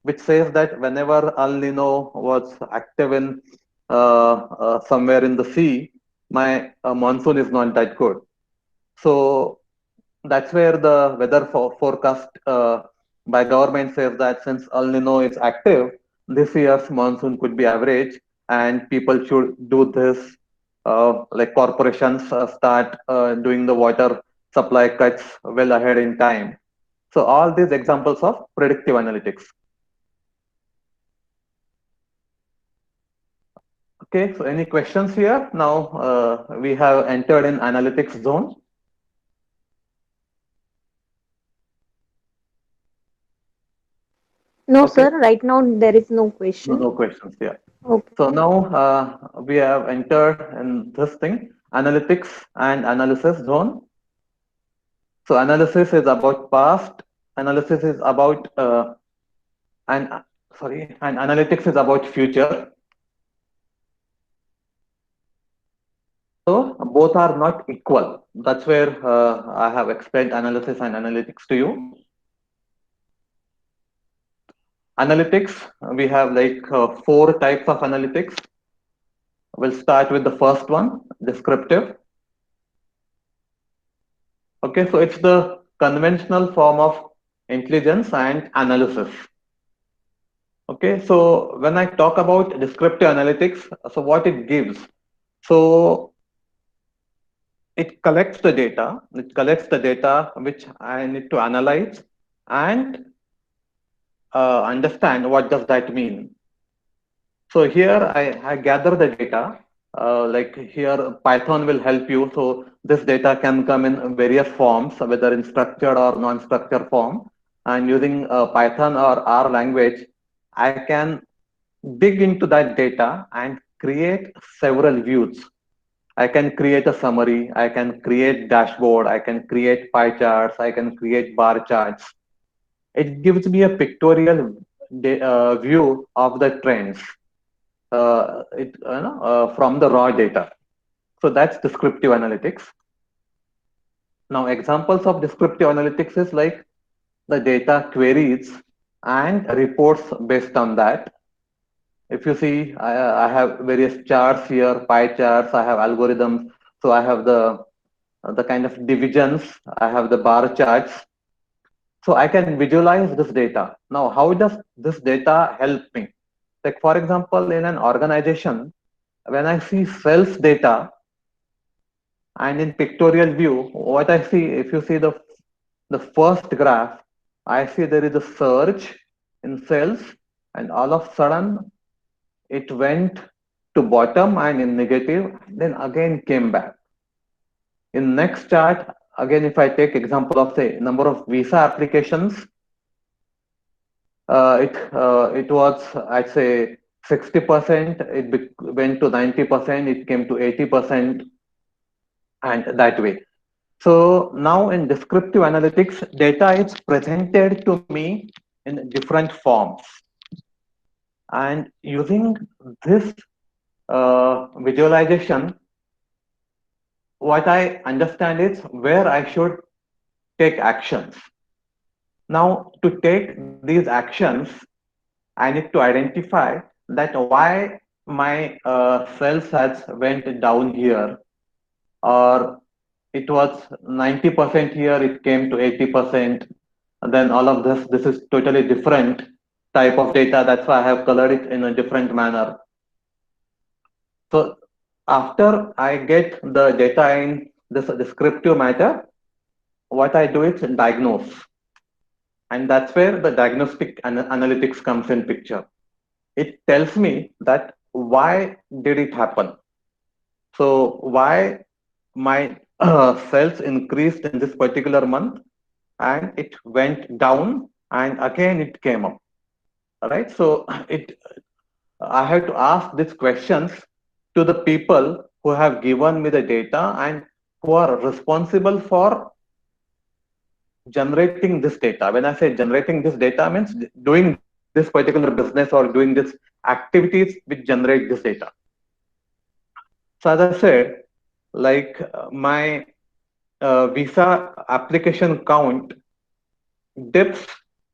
which says that whenever El Nino was active in somewhere in the sea, my monsoon is not that good. So that's where the weather forecast by government says that since El Nino is active, this year's monsoon could be average, and people should do this. Like corporations start doing the water supply cuts well ahead in time. So all these examples of predictive analytics. Okay, so any questions here? Now we have entered in analytics zone. No, Okay, sir. Right now there is no question. no questions here. Okay. So now we have entered in this thing, analytics and analysis zone. So analysis is about past, analysis is about and sorry, and analytics is about future. So both are not equal. That's where I have explained analysis and analytics to you. Analytics, we have like four types of analytics. We'll start with the first one, descriptive. Okay, so it's the conventional form of intelligence and analysis. Okay, so when I talk about descriptive analytics, so what it gives? So it collects the data which I need to analyze and understand what does that mean. So here I gather the data, like here Python will help you. So this data can come in various forms, whether in structured or non-structured form. And using Python or R language, I can dig into that data and create several views. I can create a summary, I can create dashboard, I can create pie charts, I can create bar charts. It gives me a pictorial view of the trends from the raw data. So that's descriptive analytics. Now, examples of descriptive analytics is like the data queries and reports based on that. If you see, I have various charts here, pie charts, I have algorithms. So I have the kind of divisions, I have the bar charts. So I can visualize this data. Now, how does this data help me? Like for example, in an organization, when I see sales data and in pictorial view, what I see, if you see the first graph, I see there is a surge in sales, and all of a sudden it went to bottom and in negative, then again came back. In next chart, again, if I take example of say number of visa applications, it was, I'd say, 60%, it went to 90%, it came to 80%, and that way. So now in descriptive analytics, data is presented to me in different forms. And using this visualization, what I understand is where I should take actions. Now, to take these actions, I need to identify that why my sales has went down here, or it was 90% here, it came to 80%. And then all of this is totally different type of data. That's why I have colored it in a different manner. So after I get the data in this descriptive matter, what I do is diagnose. And that's where the diagnostic analytics comes in picture. It tells me that why did it happen? So why my sales increased in this particular month and it went down and again it came up, right? So I have to ask these questions to the people who have given me the data and who are responsible for generating this data. When I say generating this data, means doing this particular business or doing this activities which generate this data. So as I said, like my visa application count dips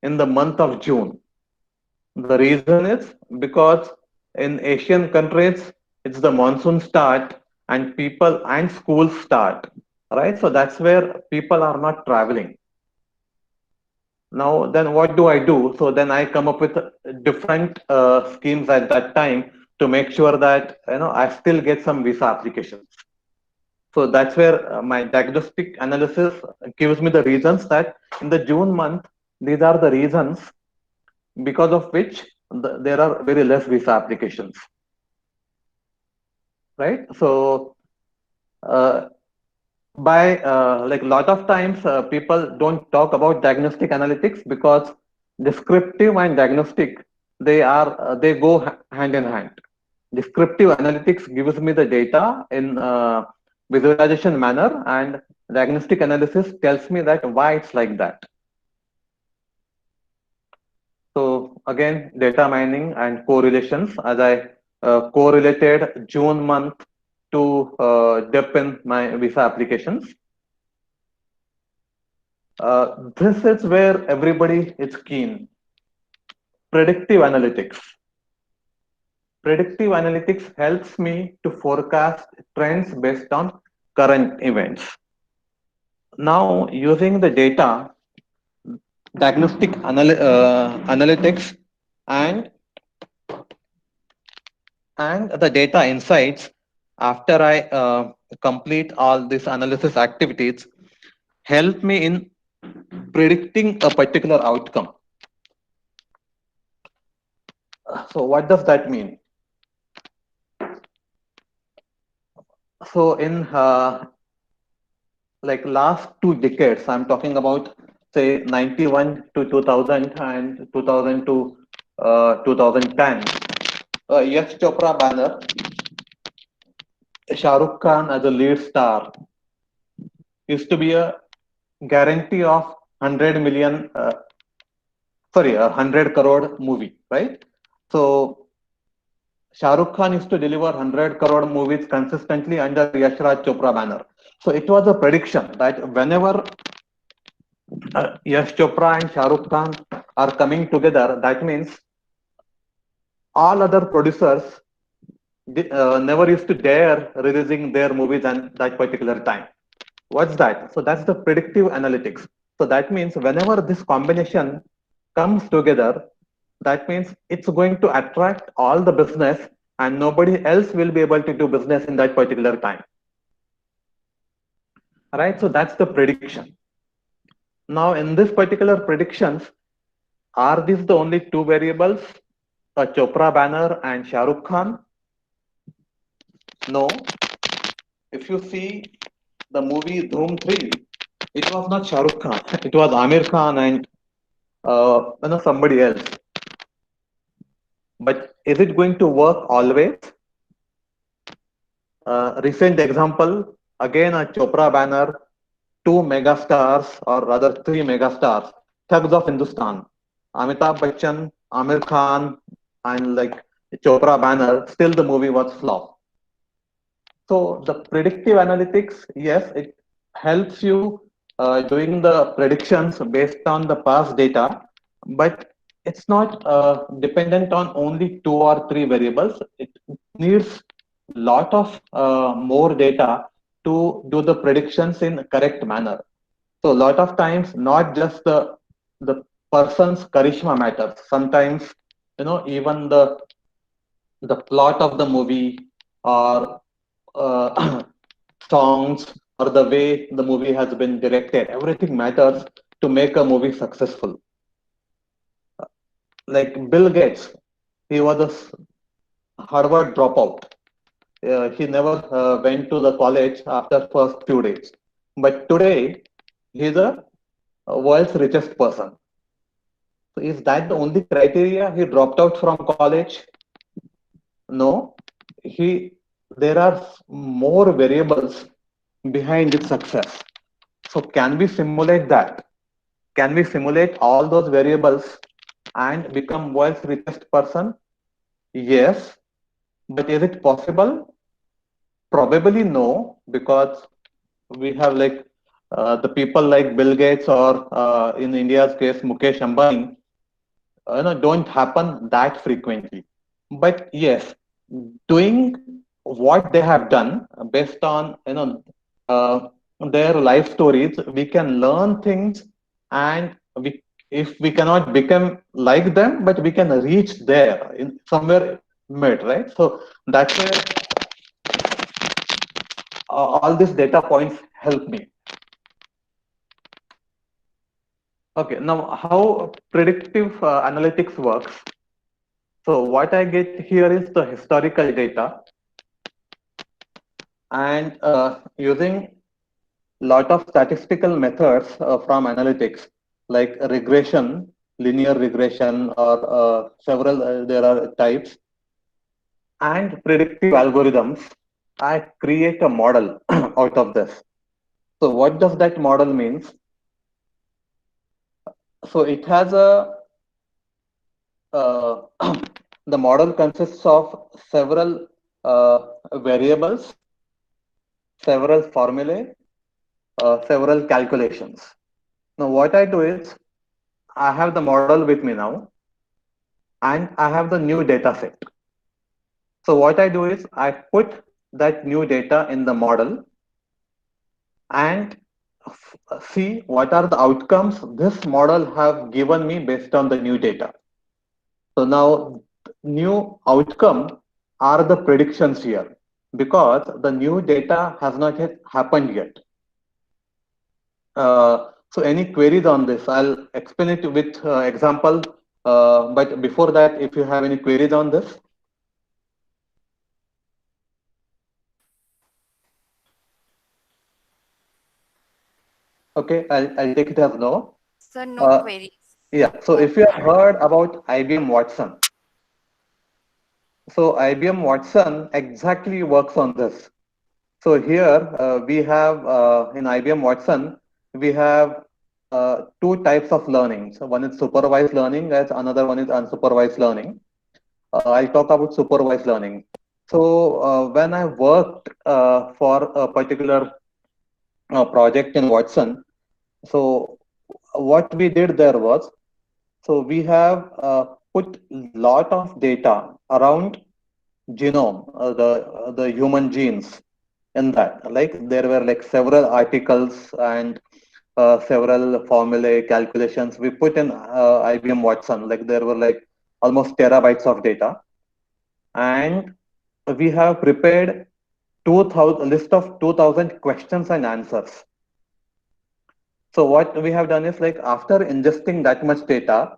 in the month of June. The reason is because in Asian countries, it's the monsoon start and people and schools start, right? So that's where people are not traveling. Now, then what do I do? So then I come up with different schemes at that time to make sure that, I still get some visa applications. So that's where my diagnostic analysis gives me the reasons that in the June month, these are the reasons because of which there are very less visa applications, right? So by like lot of times people don't talk about diagnostic analytics because descriptive and diagnostic they go hand in hand. Descriptive analytics gives me the data in visualization manner, and diagnostic analysis tells me that why it's like that. So again, data mining and correlations, as I correlated June month to dip in my visa applications. This is where everybody is keen. Predictive analytics. Predictive analytics helps me to forecast trends based on current events. Now, using the data, diagnostic analytics and the data insights, after I complete all these analysis activities, help me in predicting a particular outcome. So what does that mean? So in like last 2 decades, I'm talking about say 91 to 2000 and 2000 to 2010. Yash Chopra banner, Shah Rukh Khan as a lead star used to be a guarantee of 100 million, 100 crore movie, right? So Shah Rukh Khan used to deliver 100 crore movies consistently under Yash Raj Chopra banner. So it was a prediction that whenever Yash Chopra and Shah Rukh Khan are coming together, that means all other producers never used to dare releasing their movies at that particular time. What's that? So that's the predictive analytics. So that means whenever this combination comes together, that means it's going to attract all the business and nobody else will be able to do business in that particular time. All right, so that's the prediction. Now in this particular predictions, are these the only two variables, a Chopra banner and Shah Rukh Khan? No. If you see the movie Dhoom 3, it was not Shah Rukh Khan, it was Amir Khan and somebody else. But is it going to work always? Recent example, again a Chopra banner, 2 megastars or rather 3 megastars, thugs of Hindustan, Amitabh Bachchan, Amir Khan, and like Chopra banner, still the movie was flop. So the predictive analytics, yes, it helps you doing the predictions based on the past data, but it's not dependent on only 2 or 3 variables. It needs lot of more data to do the predictions in correct manner. So a lot of times, not just the person's charisma matters. Sometimes, even the plot of the movie or songs or the way the movie has been directed, everything matters to make a movie successful. Like Bill Gates, he was a Harvard dropout. He never went to the college after first few days. But today, he's a world's richest person. So is that the only criteria he dropped out from college? No. He There are more variables behind his success. So can we simulate that? Can we simulate all those variables and become world's richest person? Yes. But is it possible? Probably no, because we have like the people like Bill Gates or in India's case Mukesh Ambani, don't happen that frequently. But yes, doing what they have done based on uh, their life stories, we can learn things, and we if we cannot become like them, but we can reach there in somewhere mid, right? So that's where all these data points help me. Okay, now how predictive analytics works. So what I get here is the historical data, and using lot of statistical methods from analytics like regression, linear regression, or several there are types, and predictive algorithms. I create a model out of this. So what does that model means? So it has a uh, the model consists of several variables, several formulae, several calculations. Now, what I do is I have the model with me now, and I have the new data set. So what I do is I put that new data in the model and see what are the outcomes this model have given me based on the new data. So now new outcome are the predictions here because the new data has not yet happened yet. So any queries on this? I'll explain it with example. But before that, if you have any queries on this. Okay, I'll take it as no. So no queries. Yeah, so if you have heard about IBM Watson, so IBM Watson exactly works on this. So here we have in IBM Watson, we have two types of learning. So one is supervised learning, as another one is unsupervised learning. I'll talk about supervised learning. So when I worked for a particular project in Watson, so what we did there was, so we have put lot of data around genome, the human genes in that. Like there were like several articles and several formulae calculations we put in IBM Watson. Like there were like almost terabytes of data, and we have prepared 2000 list of 2000 questions and answers. So what we have done is like after ingesting that much data,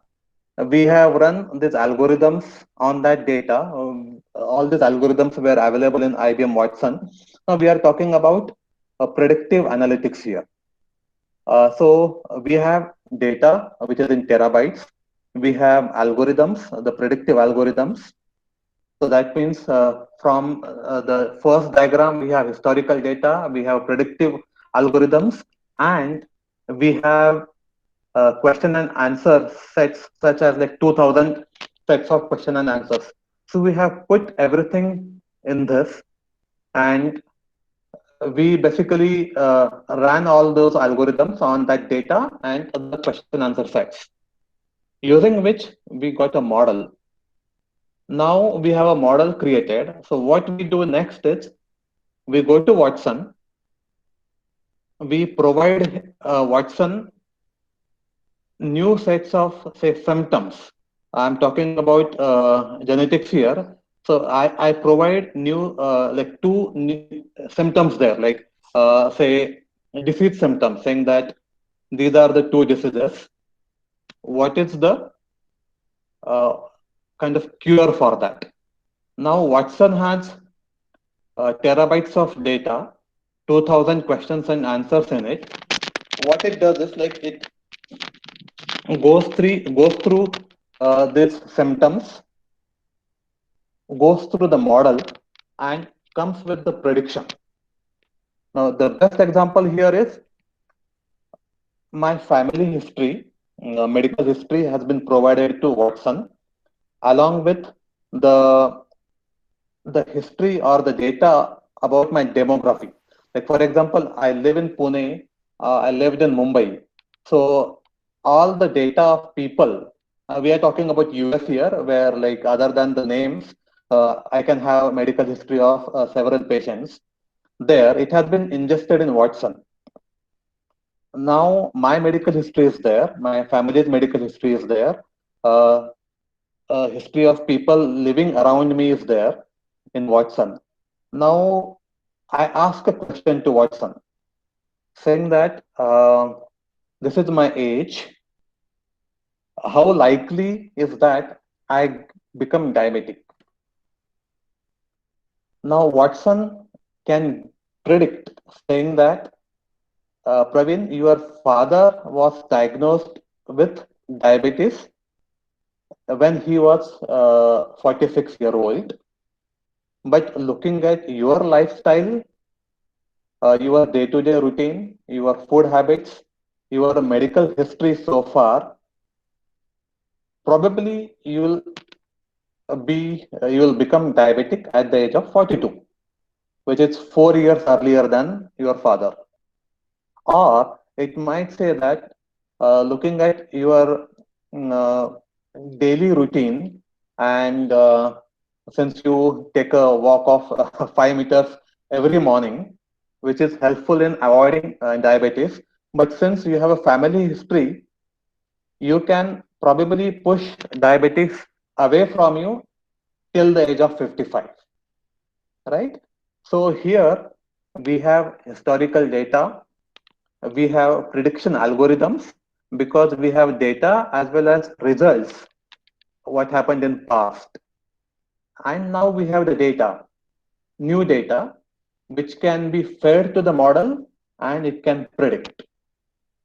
we have run these algorithms on that data. All these algorithms were available in IBM Watson. Now we are talking about predictive analytics here. So we have data which is in terabytes. We have algorithms, the predictive algorithms. So that means from the first diagram, we have historical data, we have predictive algorithms, and we have question and answer sets such as like 2000 sets of question and answers. So we have put everything in this, and we basically ran all those algorithms on that data and the question answer sets, using which we got a model. Now we have a model created. So what we do next is we go to Watson we provide Watson new sets of say symptoms. I'm talking about genetics here. So I provide new like two new symptoms there, like say disease symptoms, saying that these are the two diseases. What is the uh, kind of cure for that? Now Watson has terabytes of data, 2000 questions and answers in it. What it does is like it goes through these symptoms, goes through the model, and comes with the prediction. Now, the best example here is my family history, medical history has been provided to Watson along with the history or the data about my demography. Like for example, I live in Pune, I lived in Mumbai. So all the data of people, we are talking about US here, where like other than the names, I can have medical history of several patients. There, it has been ingested in Watson. Now my medical history is there, my family's medical history is there. Uh, History of people living around me is there in Watson. Now, I ask a question to Watson saying that this is my age. How likely is that I become diabetic? Now, Watson can predict saying that Praveen, your father was diagnosed with diabetes when he was 46-year-old. But looking at your lifestyle, your day-to-day routine, your food habits, your medical history so far, probably you will become diabetic at the age of 42, which is 4 years earlier than your father. Or it might say that looking at your daily routine and since you take a walk of 5 meters every morning, which is helpful in avoiding diabetes. But since you have a family history, you can probably push diabetes away from you till the age of 55, right? So here we have historical data, we have prediction algorithms because we have data as well as results, what happened in past. And now we have the data, new data, which can be fed to the model and it can predict.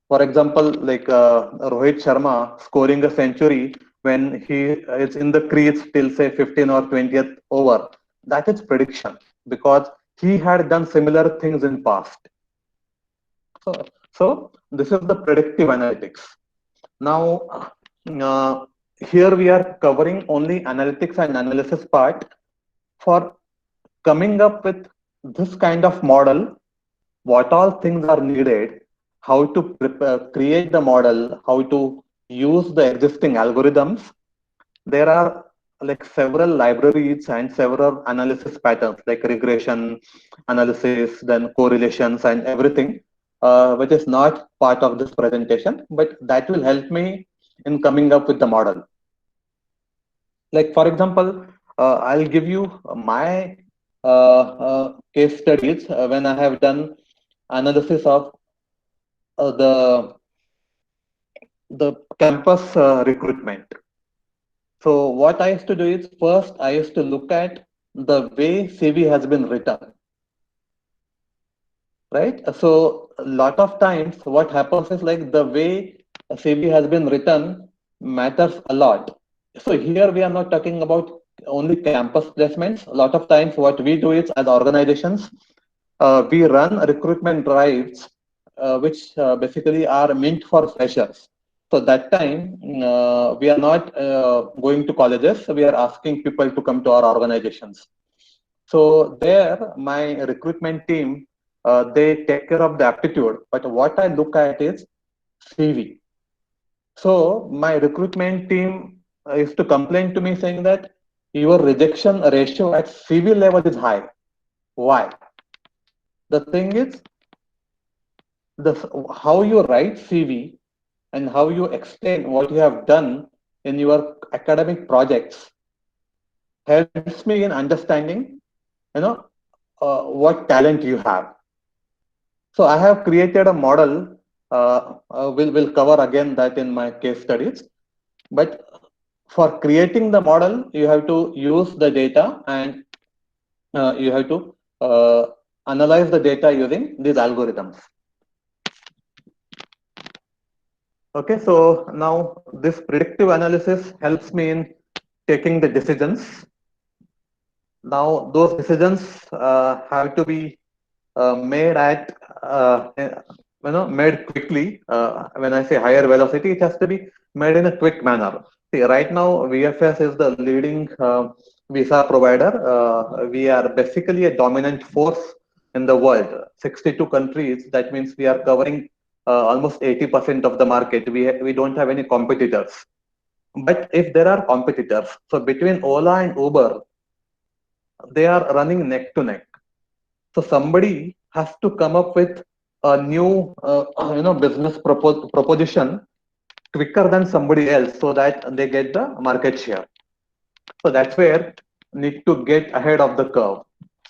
For example, like Rohit Sharma scoring a century when he is in the crease till say 15 or 20th over, that is prediction because he had done similar things in past. So this is the predictive analytics. Now, here we are covering only analytics and analysis part. For coming up with this kind of model, what all things are needed, how to create the model, how to use the existing algorithms. There are like several libraries and several analysis patterns like regression analysis, then correlations and everything, which is not part of this presentation, but that will help me in coming up with the model. Like for example, I'll give you my case studies when I have done analysis of the campus recruitment. So what I used to do is first I used to look at the way CV has been written, right? So a lot of times what happens is like the way a CV has been written matters a lot. So here we are not talking about only campus placements. A lot of times what we do is as organizations, we run recruitment drives, which basically are meant for freshers. So that time, we are not going to colleges. We are asking people to come to our organizations. So there, my recruitment team, they take care of the aptitude. But what I look at is CV. So my recruitment team used to complain to me saying that your rejection ratio at CV level is high. Why? The thing is, how you write CV and how you explain what you have done in your academic projects helps me in understanding, you know, what talent you have. So I have created a model. We'll cover again that in my case studies. But for creating the model, you have to use the data and you have to analyze the data using these algorithms. Okay, so now this predictive analysis helps me in taking the decisions. Now those decisions have to be made at made quickly. When I say higher velocity, it has to be made in a quick manner. See, right now VFS is the leading visa provider. We are basically a dominant force in the world. 62 countries. That means we are covering almost 80% of the market. We don't have any competitors. But if there are competitors, so between Ola and Uber, they are running neck to neck. So somebody has to come up with a new, business proposition quicker than somebody else, so that they get the market share. So that's where you need to get ahead of the curve.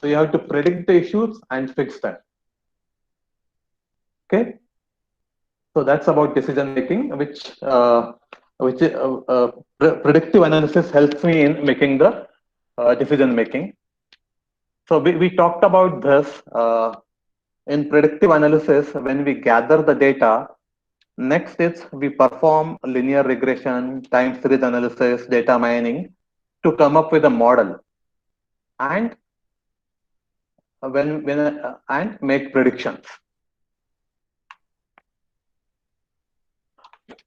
So you have to predict the issues and fix them. Okay. So that's about decision making, which predictive analysis helps me in making the decision making. So we talked about this in predictive analysis. When we gather the data, next is we perform linear regression, time series analysis, data mining to come up with a model, and and make predictions.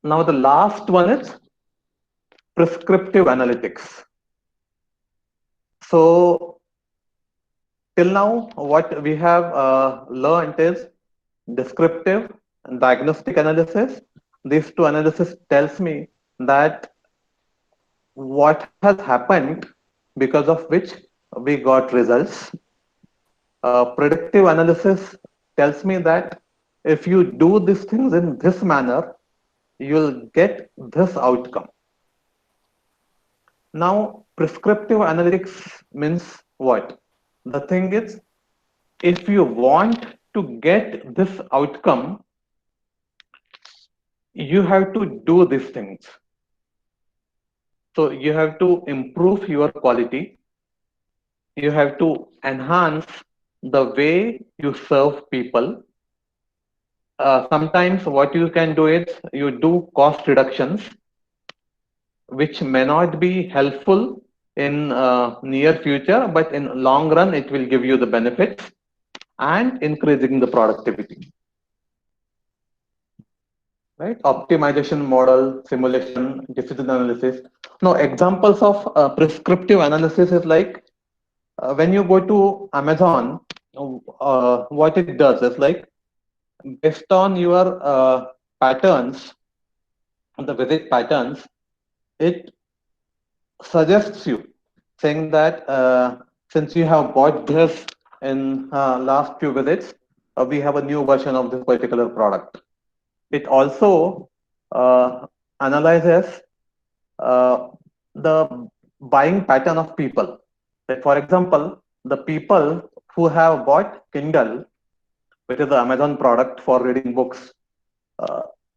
Now the last one is prescriptive analytics. So till now, what we have learned is descriptive and diagnostic analysis. These two analysis tells me that what has happened because of which we got results. Predictive analysis tells me that if you do these things in this manner, you'll get this outcome. Now, prescriptive analytics means what? The thing is, if you want to get this outcome, you have to do these things. So you have to improve your quality. You have to enhance the way you serve people. Sometimes what you can do is you do cost reductions, which may not be helpful in near future, but in long run, it will give you the benefits and increasing the productivity. Right? Optimization model, simulation, decision analysis. Now, examples of prescriptive analysis is like when you go to Amazon, what it does is like based on your patterns, the visit patterns, it suggests you saying that since you have bought this in last few visits, we have a new version of this particular product. It also analyzes the buying pattern of people. Like for example, the people who have bought Kindle, which is the Amazon product for reading books,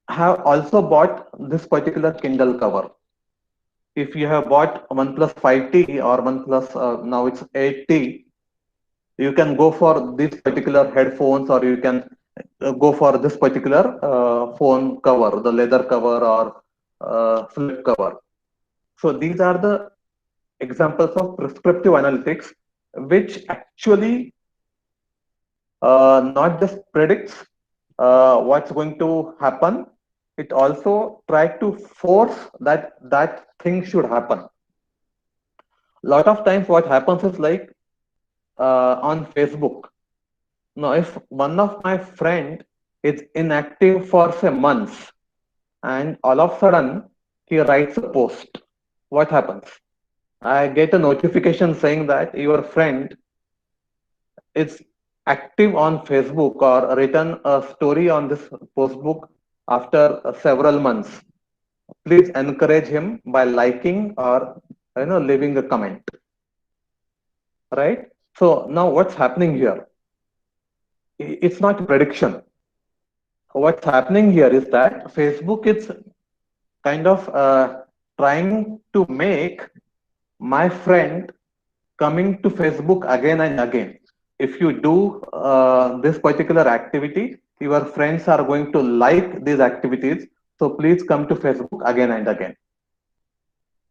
have also bought this particular Kindle cover. If you have bought OnePlus 5T or OnePlus, now it's 8T, you can go for these particular headphones, or you can go for this particular phone cover, the leather cover or flip cover. So these are the examples of prescriptive analytics, which actually not just predicts what's going to happen, it also tries to force that thing should happen. A lot of times what happens is like on Facebook. Now, if one of my friend is inactive for say months, and all of a sudden he writes a post, what happens? I get a notification saying that your friend is active on Facebook or written a story on this postbook after several months, please encourage him by liking or leaving a comment. Right? So now what's happening here? It's not prediction. What's happening here is that Facebook is kind of trying to make my friend coming to Facebook again and again. If you do this particular activity, your friends are going to like these activities. So please come to Facebook again and again.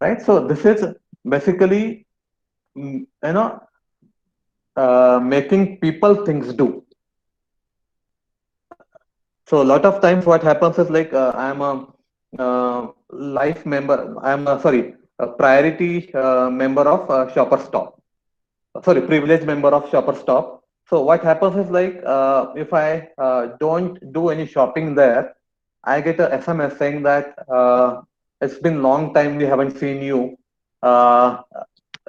Right? So this is basically, making people things do. So a lot of times what happens is like I'm a life member, a priority member of Shopper Stop. Sorry, privileged member of Shopper Stop. So what happens is like if I don't do any shopping there, I get a SMS saying that it's been long time we haven't seen you.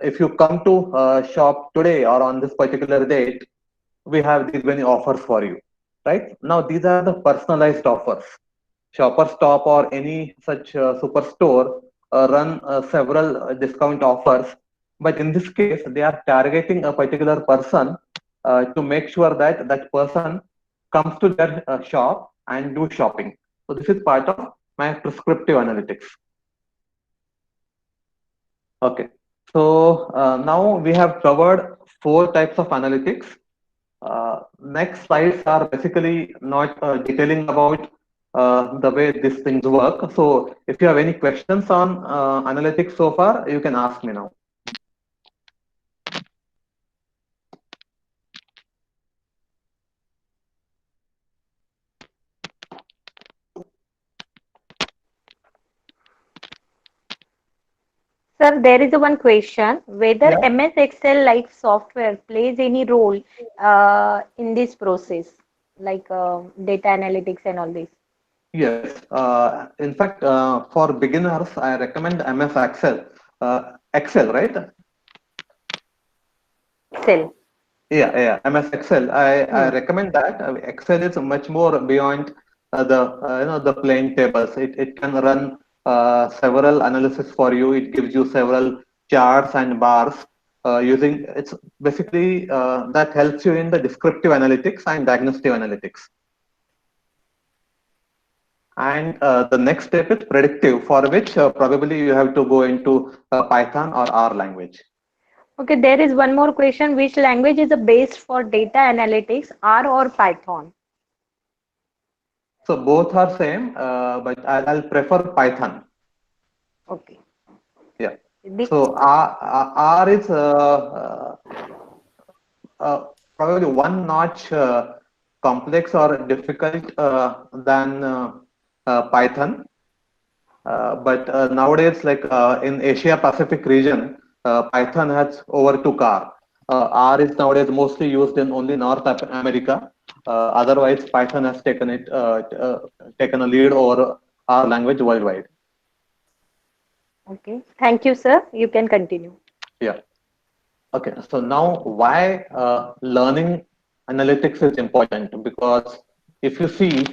If you come to shop today or on this particular date, we have these many offers for you. Right now, these are the personalized offers. Shopper Stop or any such superstore run several discount offers, but in this case, they are targeting a particular person to make sure that that person comes to their shop and do shopping. So this is part of my prescriptive analytics. Okay, so now we have covered 4 types of analytics. Next slides are basically not detailing about the way these things work. So if you have any questions on analytics so far, you can ask me now. Sir, there is one question whether Yeah. MS Excel like software plays any role in this process, like data analytics and all this. Yes. In fact, for beginners, I recommend MS Excel. Excel, right? Excel. Yeah. MS Excel. I Hmm. recommend that. Excel is much more beyond the plain tables. It can run several analysis for you. It gives you several charts and bars. Using it's basically that helps you in the descriptive analytics and diagnostic analytics. And the next step is predictive, for which probably you have to go into Python or R language. Okay, there is one more question. Which language is the best for data analytics, R or Python? So both are same, but I'll prefer Python. Okay. Yeah. The- So R is probably one notch complex or difficult than Python. But nowadays, like in Asia Pacific region, Python has overtook R. R is nowadays mostly used in only North America. Otherwise, Python has taken a lead over R language worldwide. Okay. Thank you, sir. You can continue. Yeah. Okay. So now, why learning analytics is important? Because if you see,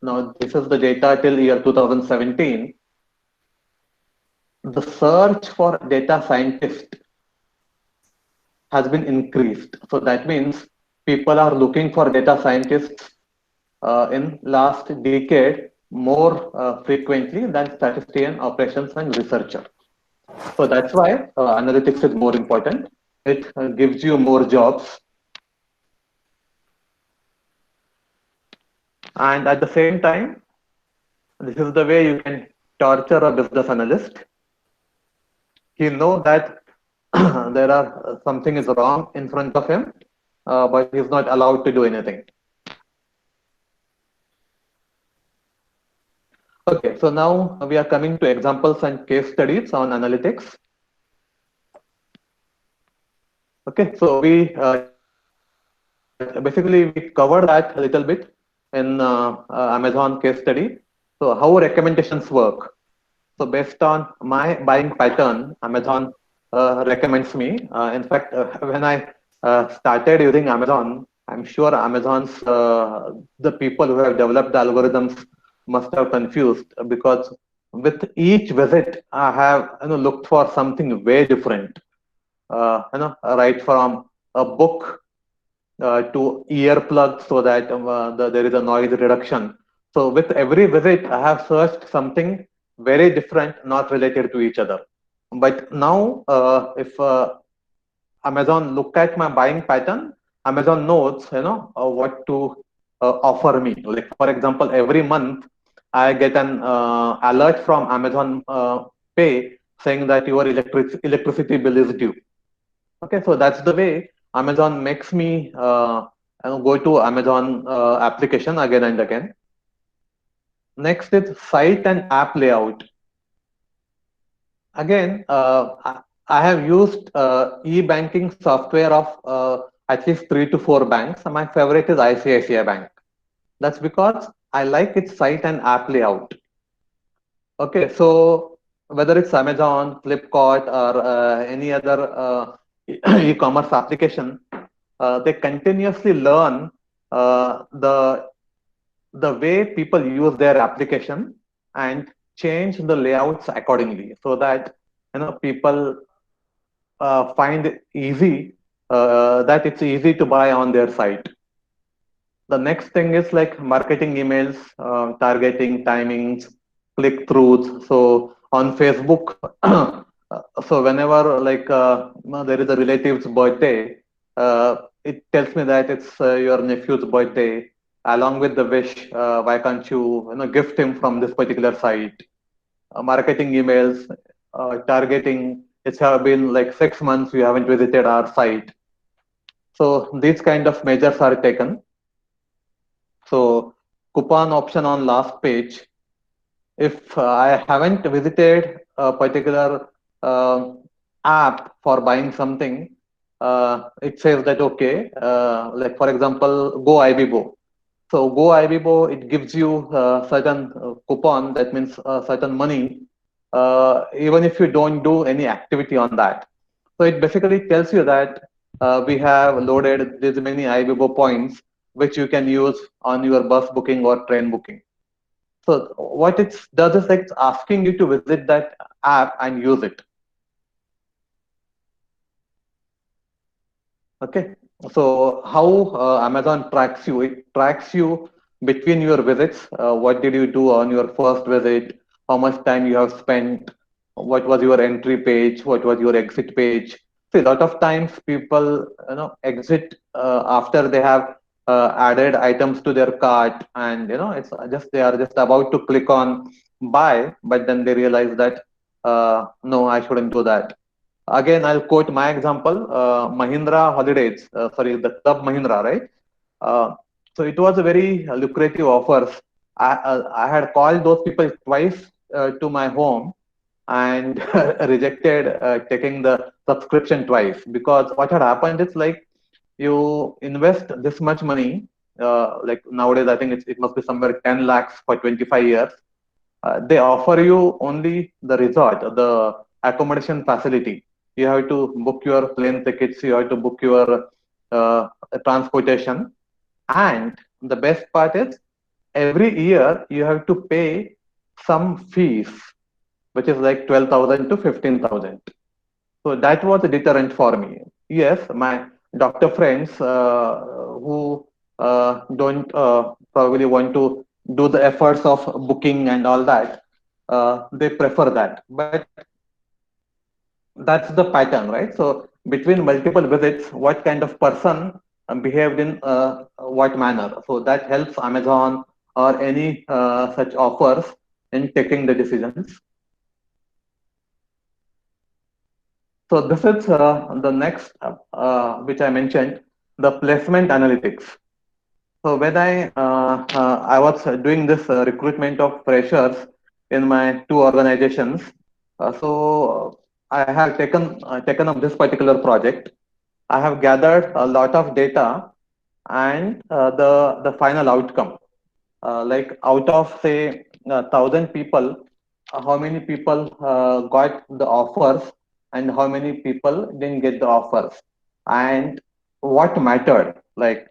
now this is the data till year 2017. The search for data scientist has been increased. So that means people are looking for data scientists in last decade more frequently than statistician, operations, and researcher. So that's why analytics is more important. It gives you more jobs. And at the same time, this is the way you can torture a business analyst. He knows that there are something is wrong in front of him, but he's not allowed to do anything. Okay, so now we are coming to examples and case studies on analytics. Okay, so we basically we covered that a little bit in Amazon case study. So how recommendations work. So based on my buying pattern, Amazon recommends me. In fact, when I started using Amazon, I'm sure Amazon's the people who have developed the algorithms must have confused, because with each visit I have looked for something very different. Right from a book to earplugs, so that there is a noise reduction. So with every visit, I have searched something very different, not related to each other. But now, if Amazon look at my buying pattern, Amazon knows, what to offer me. Like for example, every month I get an alert from Amazon Pay saying that your electricity bill is due. Okay, so that's the way Amazon makes me go to Amazon application again and again. Next is site and app layout. Again, I have used e-banking software of at least 3 to 4 banks. My favorite is ICICI Bank. That's because I like its site and app layout. Okay, so whether it's Amazon, Flipkart, or any other e-commerce application, they continuously learn the way people use their application and change the layouts accordingly, so that people find it easy, that it's easy to buy on their site. The next thing is like marketing emails, targeting, timings, click throughs. So on Facebook, so whenever like there is a relative's birthday, it tells me that it's your nephew's birthday. Along with the wish, why can't you gift him from this particular site? Marketing emails, targeting. It's have been like 6 months you haven't visited our site. So these kind of measures are taken. So coupon option on last page. If I haven't visited a particular app for buying something, it says that okay, like for example, Go Ibibo. So Go Ibibo, it gives you certain coupon, that means certain money, even if you don't do any activity on that. So it basically tells you that we have loaded this many Ibibo points, which you can use on your bus booking or train booking. So what it does is like it's asking you to visit that app and use it. Okay. So how Amazon tracks you? It tracks you between your visits. What did you do on your first visit? How much time you have spent? What was your entry page? What was your exit page? See, a lot of times people, exit after they have added items to their cart, and it's just they are just about to click on buy, but then they realize that no, I shouldn't do that. Again, I'll quote my example, Mahindra Holidays, sorry, the Club Mahindra, right? So it was a very lucrative offers. I had called those people twice to my home and rejected taking the subscription twice, because what had happened is like you invest this much money, like nowadays I think it must be somewhere 10 lakhs for 25 years. They offer you only the resort, the accommodation facility. You have to book your plane tickets, you have to book your transportation, and the best part is every year you have to pay some fees, which is like 12,000 to 15,000. So that was a deterrent for me. Yes, my doctor friends who don't probably want to do the efforts of booking and all that, they prefer that. But that's the pattern, right? So between multiple visits, what kind of person behaved in what manner? So that helps Amazon or any such offers in taking the decisions. So this is the next, which I mentioned, the placement analytics. So when I was doing this recruitment of freshers in my two organizations, so I have taken up this particular project. I have gathered a lot of data and the final outcome. Like out of say 1,000 people, how many people got the offers and how many people didn't get the offers, and what mattered, like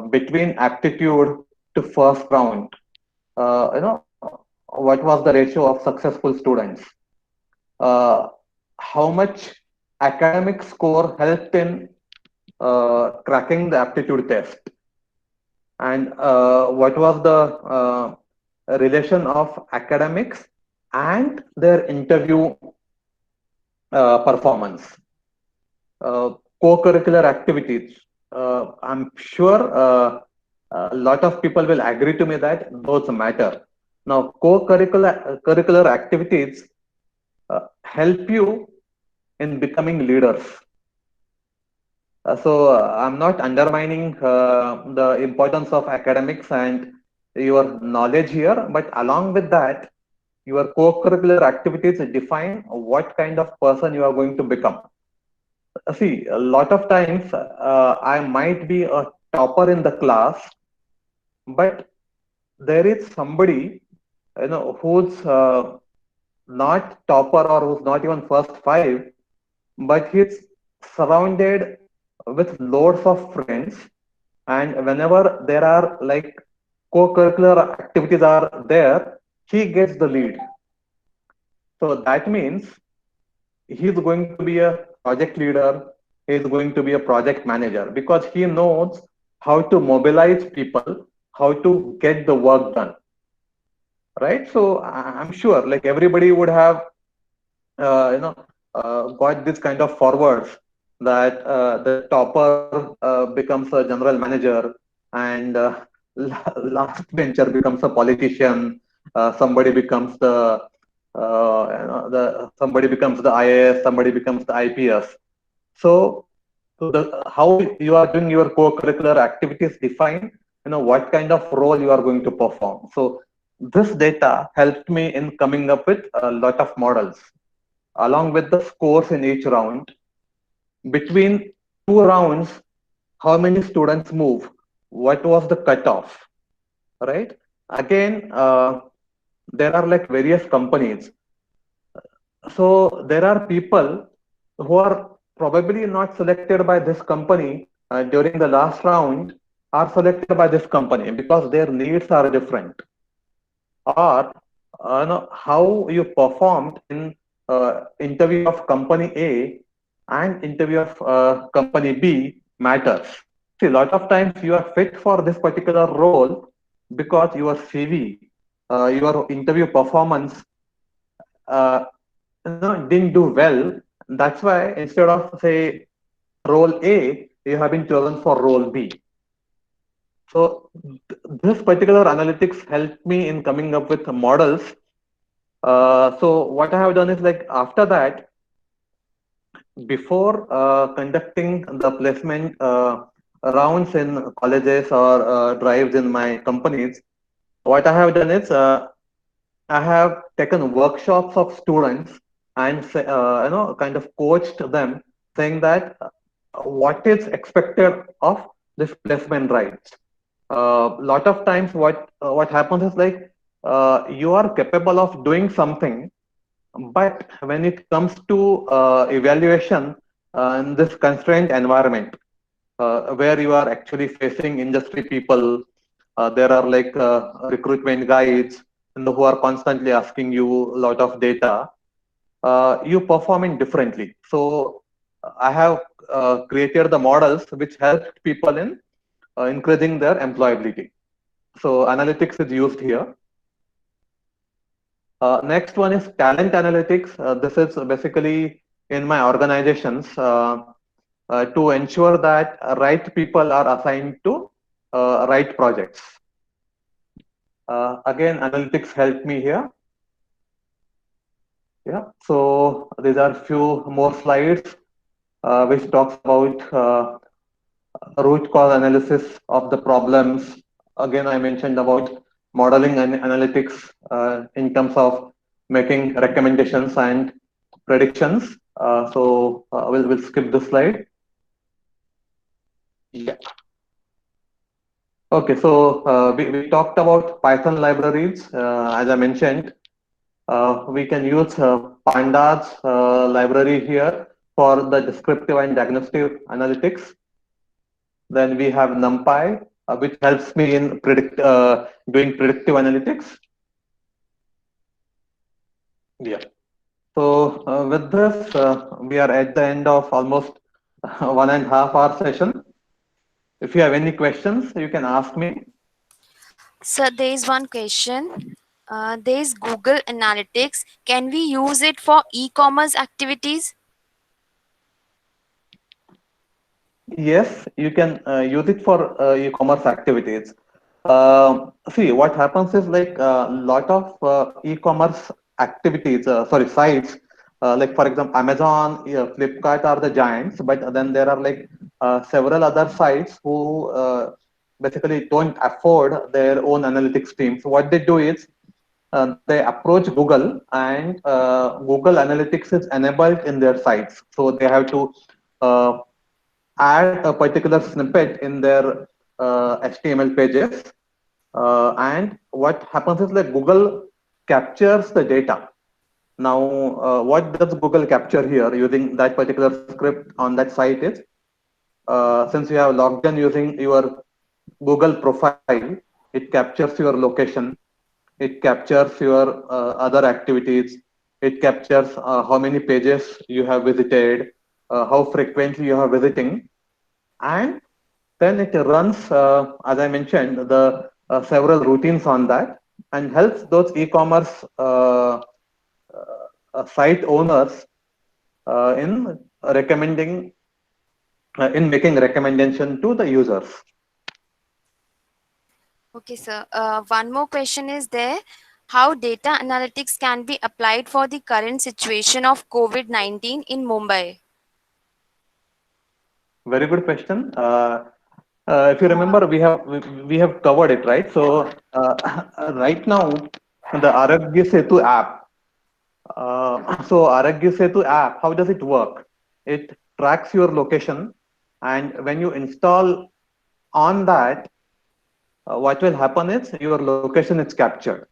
between aptitude to first round, what was the ratio of successful students? Uh, how much academic score helped in cracking the aptitude test? And what was the relation of academics and their interview performance? Co-curricular activities. I'm sure a lot of people will agree to me that those matter. Now, curricular activities help you in becoming leaders. I'm not undermining the importance of academics and your knowledge here, but along with that, your co-curricular activities define what kind of person you are going to become. See, a lot of times I might be a topper in the class, but there is somebody, who's not topper or who's not even first five, but he's surrounded with loads of friends, and whenever there are like co-curricular activities are there, he gets the lead. So that means he's going to be a project leader, he's going to be a project manager, because he knows how to mobilize people, how to get the work done, right? So I'm sure like everybody would have got this kind of forwards that the topper becomes a general manager, and last bencher becomes a politician. Somebody becomes somebody becomes the IAS, somebody becomes the IPS. So, how you are doing your co-curricular activities define what kind of role you are going to perform. So this data helped me in coming up with a lot of models along with the scores in each round. Between two rounds, how many students move? What was the cutoff? Right? Again, there are like various companies. So there are people who are probably not selected by this company during the last round are selected by this company because their needs are different, or how you performed in interview of company A and interview of company B matters. See, a lot of times you are fit for this particular role because your CV, your interview performance didn't do well. That's why instead of say role A, you have been chosen for role B. So this particular analytics helped me in coming up with models. So what I have done is like after that, before conducting the placement rounds in colleges or drives in my companies, what I have done is I have taken workshops of students and kind of coached them, saying that what is expected of this placement drives. A lot of times, what happens is like you are capable of doing something, but when it comes to evaluation in this constrained environment, where you are actually facing industry people, there are like recruitment guides who are constantly asking you a lot of data, you performing differently. So I have created the models which helped people in increasing their employability. So analytics is used here. Next one is talent analytics. This is basically in my organizations to ensure that right people are assigned to right projects. Again, analytics helped me here. Yeah, so these are few more slides which talks about root cause analysis of the problems. Again, I mentioned about modeling and analytics in terms of making recommendations and predictions. We'll skip this slide. Yeah. Okay, so we talked about Python libraries. As I mentioned, we can use Pandas library here for the descriptive and diagnostic analytics. Then we have NumPy, which helps me in doing predictive analytics. Yeah. So with this, we are at the end of almost 1.5 hour session. If you have any questions, you can ask me. So there is one question. There is Google Analytics. Can we use it for e-commerce activities? Yes, you can use it for e-commerce activities. See, what happens is like a lot of e-commerce activities, sorry, sites, like for example, Amazon, yeah, Flipkart are the giants, but then there are like several other sites who basically don't afford their own analytics team. So what they do is they approach Google, and Google Analytics is enabled in their sites. So they have to uh, add a particular snippet in their HTML pages. And what happens is like Google captures the data. Now, what does Google capture here using that particular script on that site is, since you have logged in using your Google profile, it captures your location, it captures your other activities, it captures how many pages you have visited, how frequently you are visiting, and then it runs, as I mentioned, the several routines on that and helps those e-commerce site owners in recommending, in making recommendation to the users. Okay, sir. One more question is there. How data analytics can be applied for the current situation of COVID-19 in Mumbai? Very good question. If you remember, we have covered it, right? So right now, the Arogya Setu app. So Arogya Setu app, how does it work? It tracks your location, and when you install on that, what will happen is your location is captured.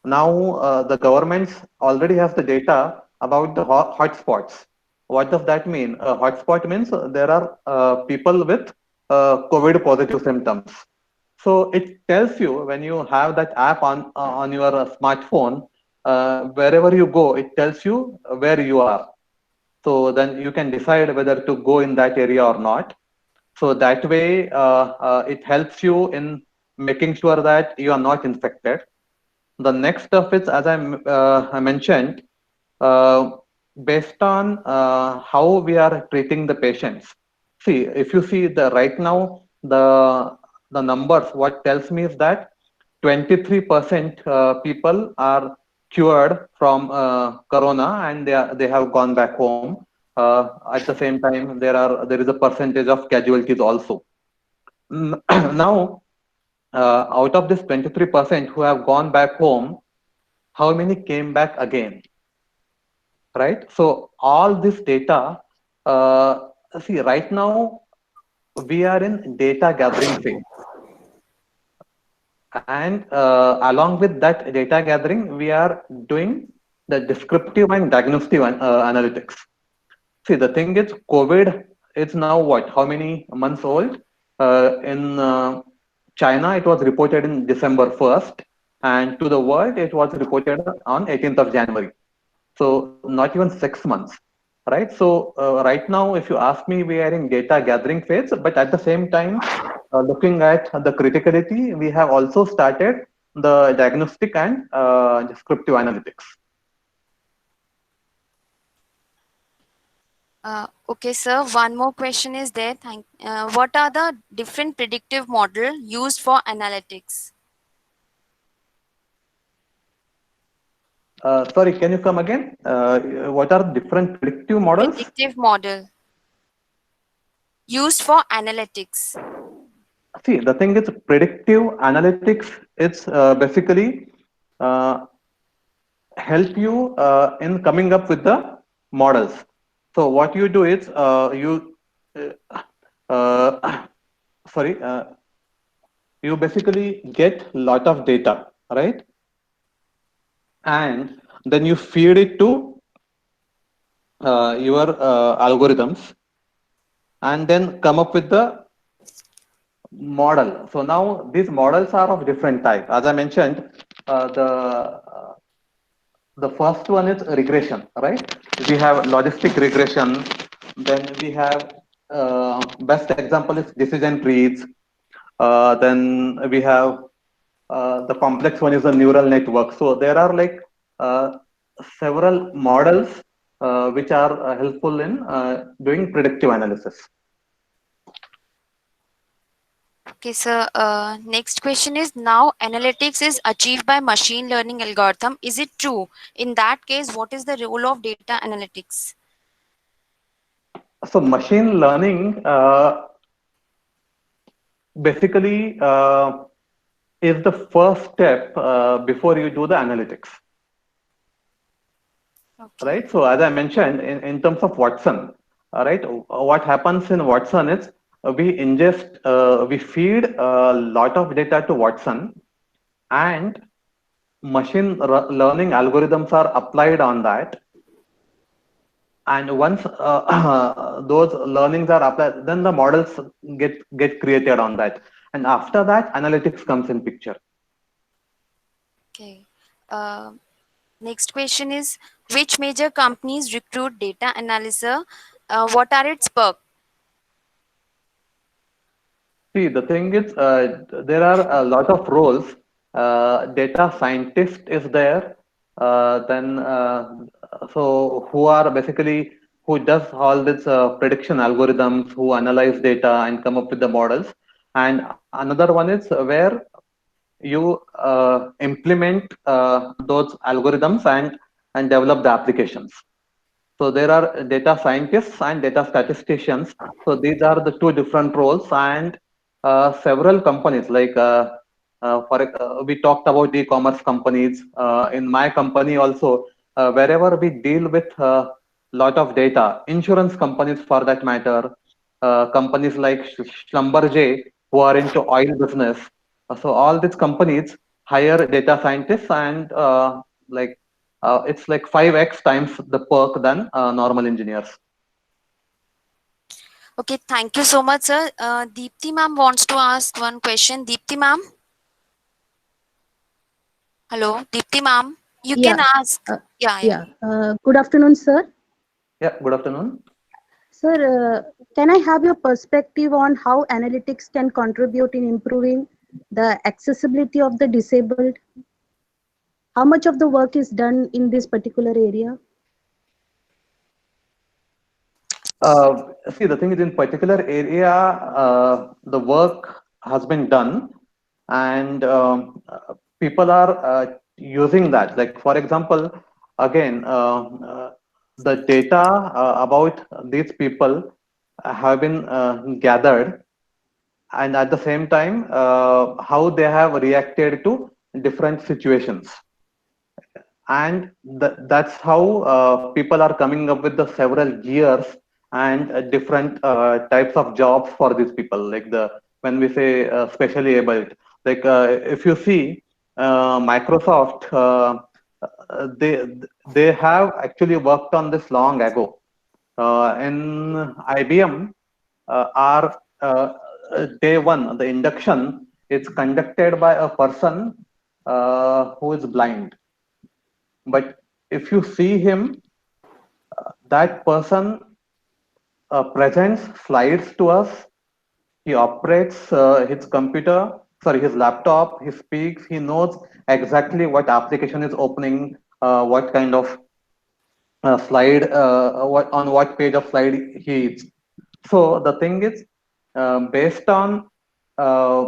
Now the government already has the data about the hotspots. What does that mean? A hotspot means there are people with COVID positive symptoms. So it tells you when you have that app on your smartphone, wherever you go, it tells you where you are. So then you can decide whether to go in that area or not. So that way, it helps you in making sure that you are not infected. The next stuff is, as I mentioned, uh, based on how we are treating the patients. See, if you see the right now, the numbers, what tells me is that 23% people are cured from corona, and they have gone back home. At the same time, there is a percentage of casualties also. Now, out of this 23% who have gone back home, how many came back again, right? So all this data, see, right now we are in data gathering phase, and along with that data gathering, we are doing the descriptive and diagnostic analytics. See, the thing is, COVID is now what? How many months old? In China, it was reported in December 1st, and to the world, it was reported on 18th of January. So not even 6 months, right? So right now, if you ask me, we are in data gathering phase, but at the same time, looking at the criticality, we have also started the diagnostic and descriptive analytics. Okay, sir. One more question is there. What are the different predictive model used for analytics? Sorry, can you come again? What are different predictive models? Predictive model used for analytics. See, the thing is, predictive analytics, it's basically uh, help you in coming up with the models. So what you do is uh, sorry, you basically get lot of data, right? And then you feed it to your algorithms, and then come up with the model. So now these models are of different type. As I mentioned, the first one is regression, right? We have logistic regression. Then we have best example is decision trees. Then we have the complex one is a neural network. So there are like uh, several models which are helpful in doing predictive analysis. Okay, so next question is, now analytics is achieved by machine learning algorithm. Is it true? In that case, what is the role of data analytics? So machine learning basically is the first step before you do the analytics, Okay. right? So as I mentioned, in terms of Watson, right, what happens in Watson is we feed a lot of data to Watson, and learning algorithms are applied on that. And once those learnings are applied, then the models get created on that. And after that, analytics comes in picture. Okay. Next question is, which major companies recruit data analysts? What are its perks? See, the thing is, there are a lot of roles. Data scientist is there. Then, so who are basically who does all this prediction algorithms, who analyze data and come up with the models. And another one is where you implement those algorithms and develop the applications. So there are data scientists and data statisticians. So these are the two different roles, and several companies like we talked about e-commerce companies. In my company also, wherever we deal with a lot of data, insurance companies for that matter, companies like Schlumberger who are into oil business. So all these companies hire data scientists and it's like 5x times the perk than normal engineers. Okay, thank you so much, sir. Deepthi ma'am wants to ask one question. Deepthi ma'am? Hello, Deepthi ma'am? You can Yeah, ask. uh, Yeah. yeah. Good afternoon, sir. Yeah, good afternoon. Sir, can I have your perspective on how analytics can contribute in improving the accessibility of the disabled? How much of the work is done in this particular area? See, the thing is, in particular area, the work has been done, and people are using that. Like, for example, again, the data about these people have been gathered, and at the same time, how they have reacted to different situations. And that's how people are coming up with the several gears and different types of jobs for these people, like the when we say specially able, like if you see Microsoft, they they have actually worked on this long ago. In IBM, our day one, the induction is conducted by a person who is blind. But if you see him, that person presents slides to us. He operates his computer, sorry, his laptop. He speaks. He knows exactly what application is opening, what kind of slide, what on what page of slide he is. So the thing is, based on uh,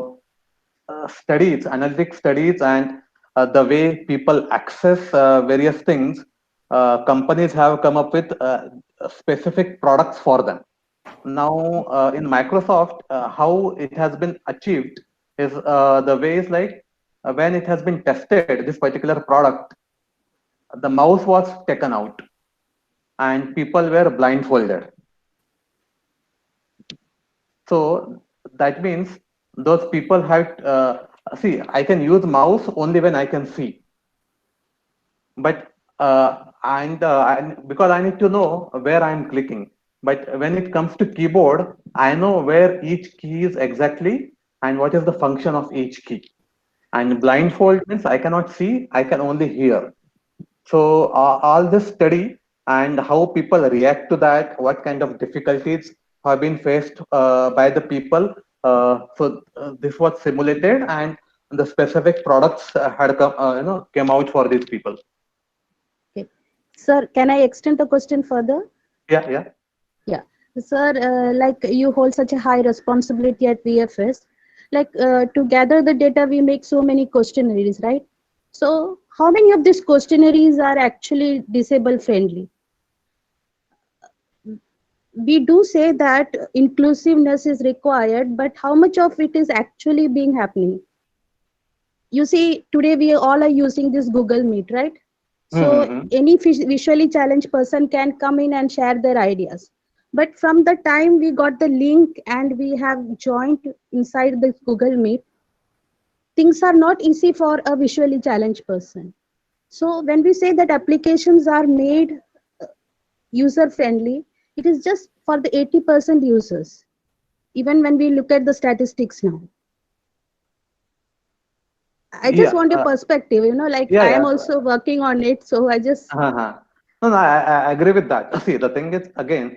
studies, analytic studies, and the way people access various things, companies have come up with specific products for them. Now, in Microsoft, how it has been achieved is the way is like when it has been tested, this particular product, the mouse was taken out and people were blindfolded. So that means those people had see. I can use mouse only when I can see, but because I need to know where I'm clicking. But when it comes to keyboard, I know where each key is exactly, and what is the function of each key. And blindfold means I cannot see, I can only hear. So all this study and how people react to that, what kind of difficulties have been faced by the people. This was simulated, and the specific products had come, came out for these people. Okay. Sir, can I extend the question further? Yeah, yeah. Yeah. Sir, like you hold such a high responsibility at VFS, like to gather the data, we make so many questionnaires, right? So how many of these questionnaires are actually disabled friendly? We do say that inclusiveness is required, but how much of it is actually being happening? You see, today we all are using this Google Meet, right? So Mm-hmm. any visually challenged person can come in and share their ideas. But from the time we got the link and we have joined inside the Google Meet, things are not easy for a visually challenged person. So when we say that applications are made user friendly, it is just for the 80% users, even when we look at the statistics now. I just Yeah, want a perspective, like yeah, I am yeah. also working on it. So I just, Uh-huh. No, no, I agree with that. See, the thing is, again,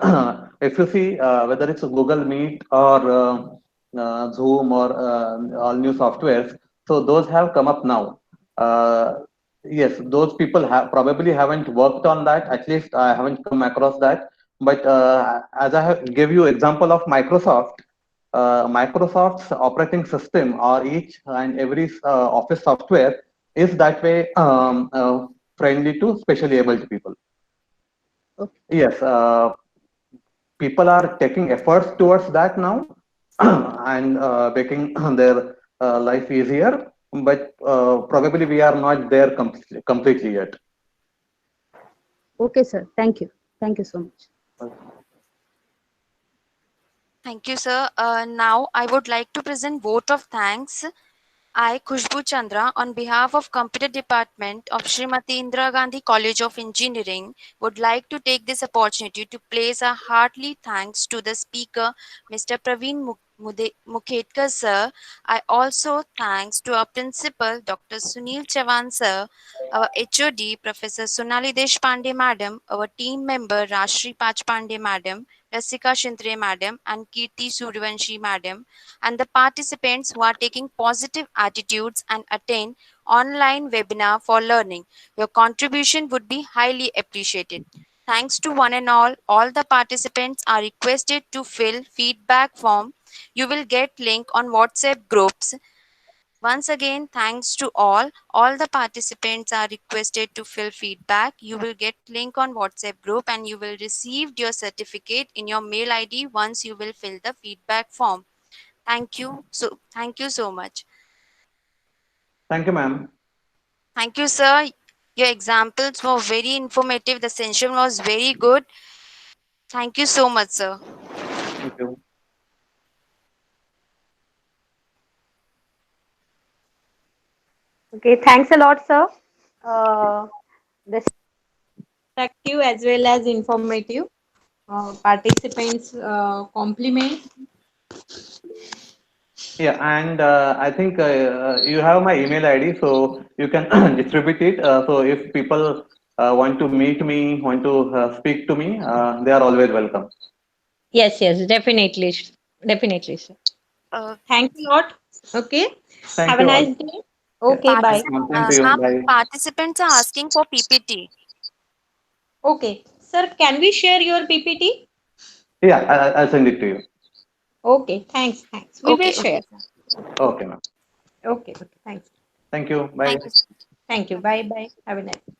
if you see whether it's a Google Meet or Zoom or all new softwares, so those have come up now. Yes, those people have probably haven't worked on that. At least I haven't come across that. But as I have give you example of Microsoft, Microsoft's operating system or each and every Office software is that way friendly to specially abled people. okay. Yes, people are taking efforts towards that now and making their life easier, but probably we are not there completely yet. Okay, sir. Thank you. Thank you so much. Thank you, sir. Now I would like to present vote of thanks. I, Khushbu Chandra, on behalf of Computer Department of Srimati Indira Gandhi College of Engineering, would like to take this opportunity to place a heartily thanks to the speaker, Mr. Praveen Mukhetkar, sir. I also thanks to our principal, Dr. Sunil Chavan, sir, our HOD, Professor Sonali Deshpande, madam, our team member, Rashri Pachpande, madam, Rasika Shindre, madam, and Kirti Suryavanshi, madam, and the participants who are taking positive attitudes and attend online webinar for learning. Your contribution would be highly appreciated. Thanks to one and all the participants are requested to fill feedback form. You will get link on WhatsApp groups. Once again, thanks to all the participants are requested to fill feedback. You will get link on WhatsApp group and you will receive your certificate in your mail ID once you will fill the feedback form. Thank you. Thank you so much. Thank you, ma'am. Thank you, sir. Your examples were very informative. The session was very good. Thank you so much, sir. Thank you. Okay, thanks a lot, sir. This Interactive as well as informative. Participants compliment. Yeah, and I think you have my email ID, so you can distribute it. So if people want to meet me, want to speak to me, they are always welcome. Yes, yes, definitely, definitely, sir. Uh, Thanks a lot. Okay. Thank Have a you all. nice day. Yeah, Okay, bye. same to you. ma'am, Bye. participants are asking for PPT. Okay, sir, can we share your PPT? Yeah, I'll send it to you. Okay, thanks, thanks. We will Okay, share. okay, sir. Okay, ma'am. Okay, okay, thanks. Thank you. Bye. Thank you. Thank you. Bye, bye. Have a nice day.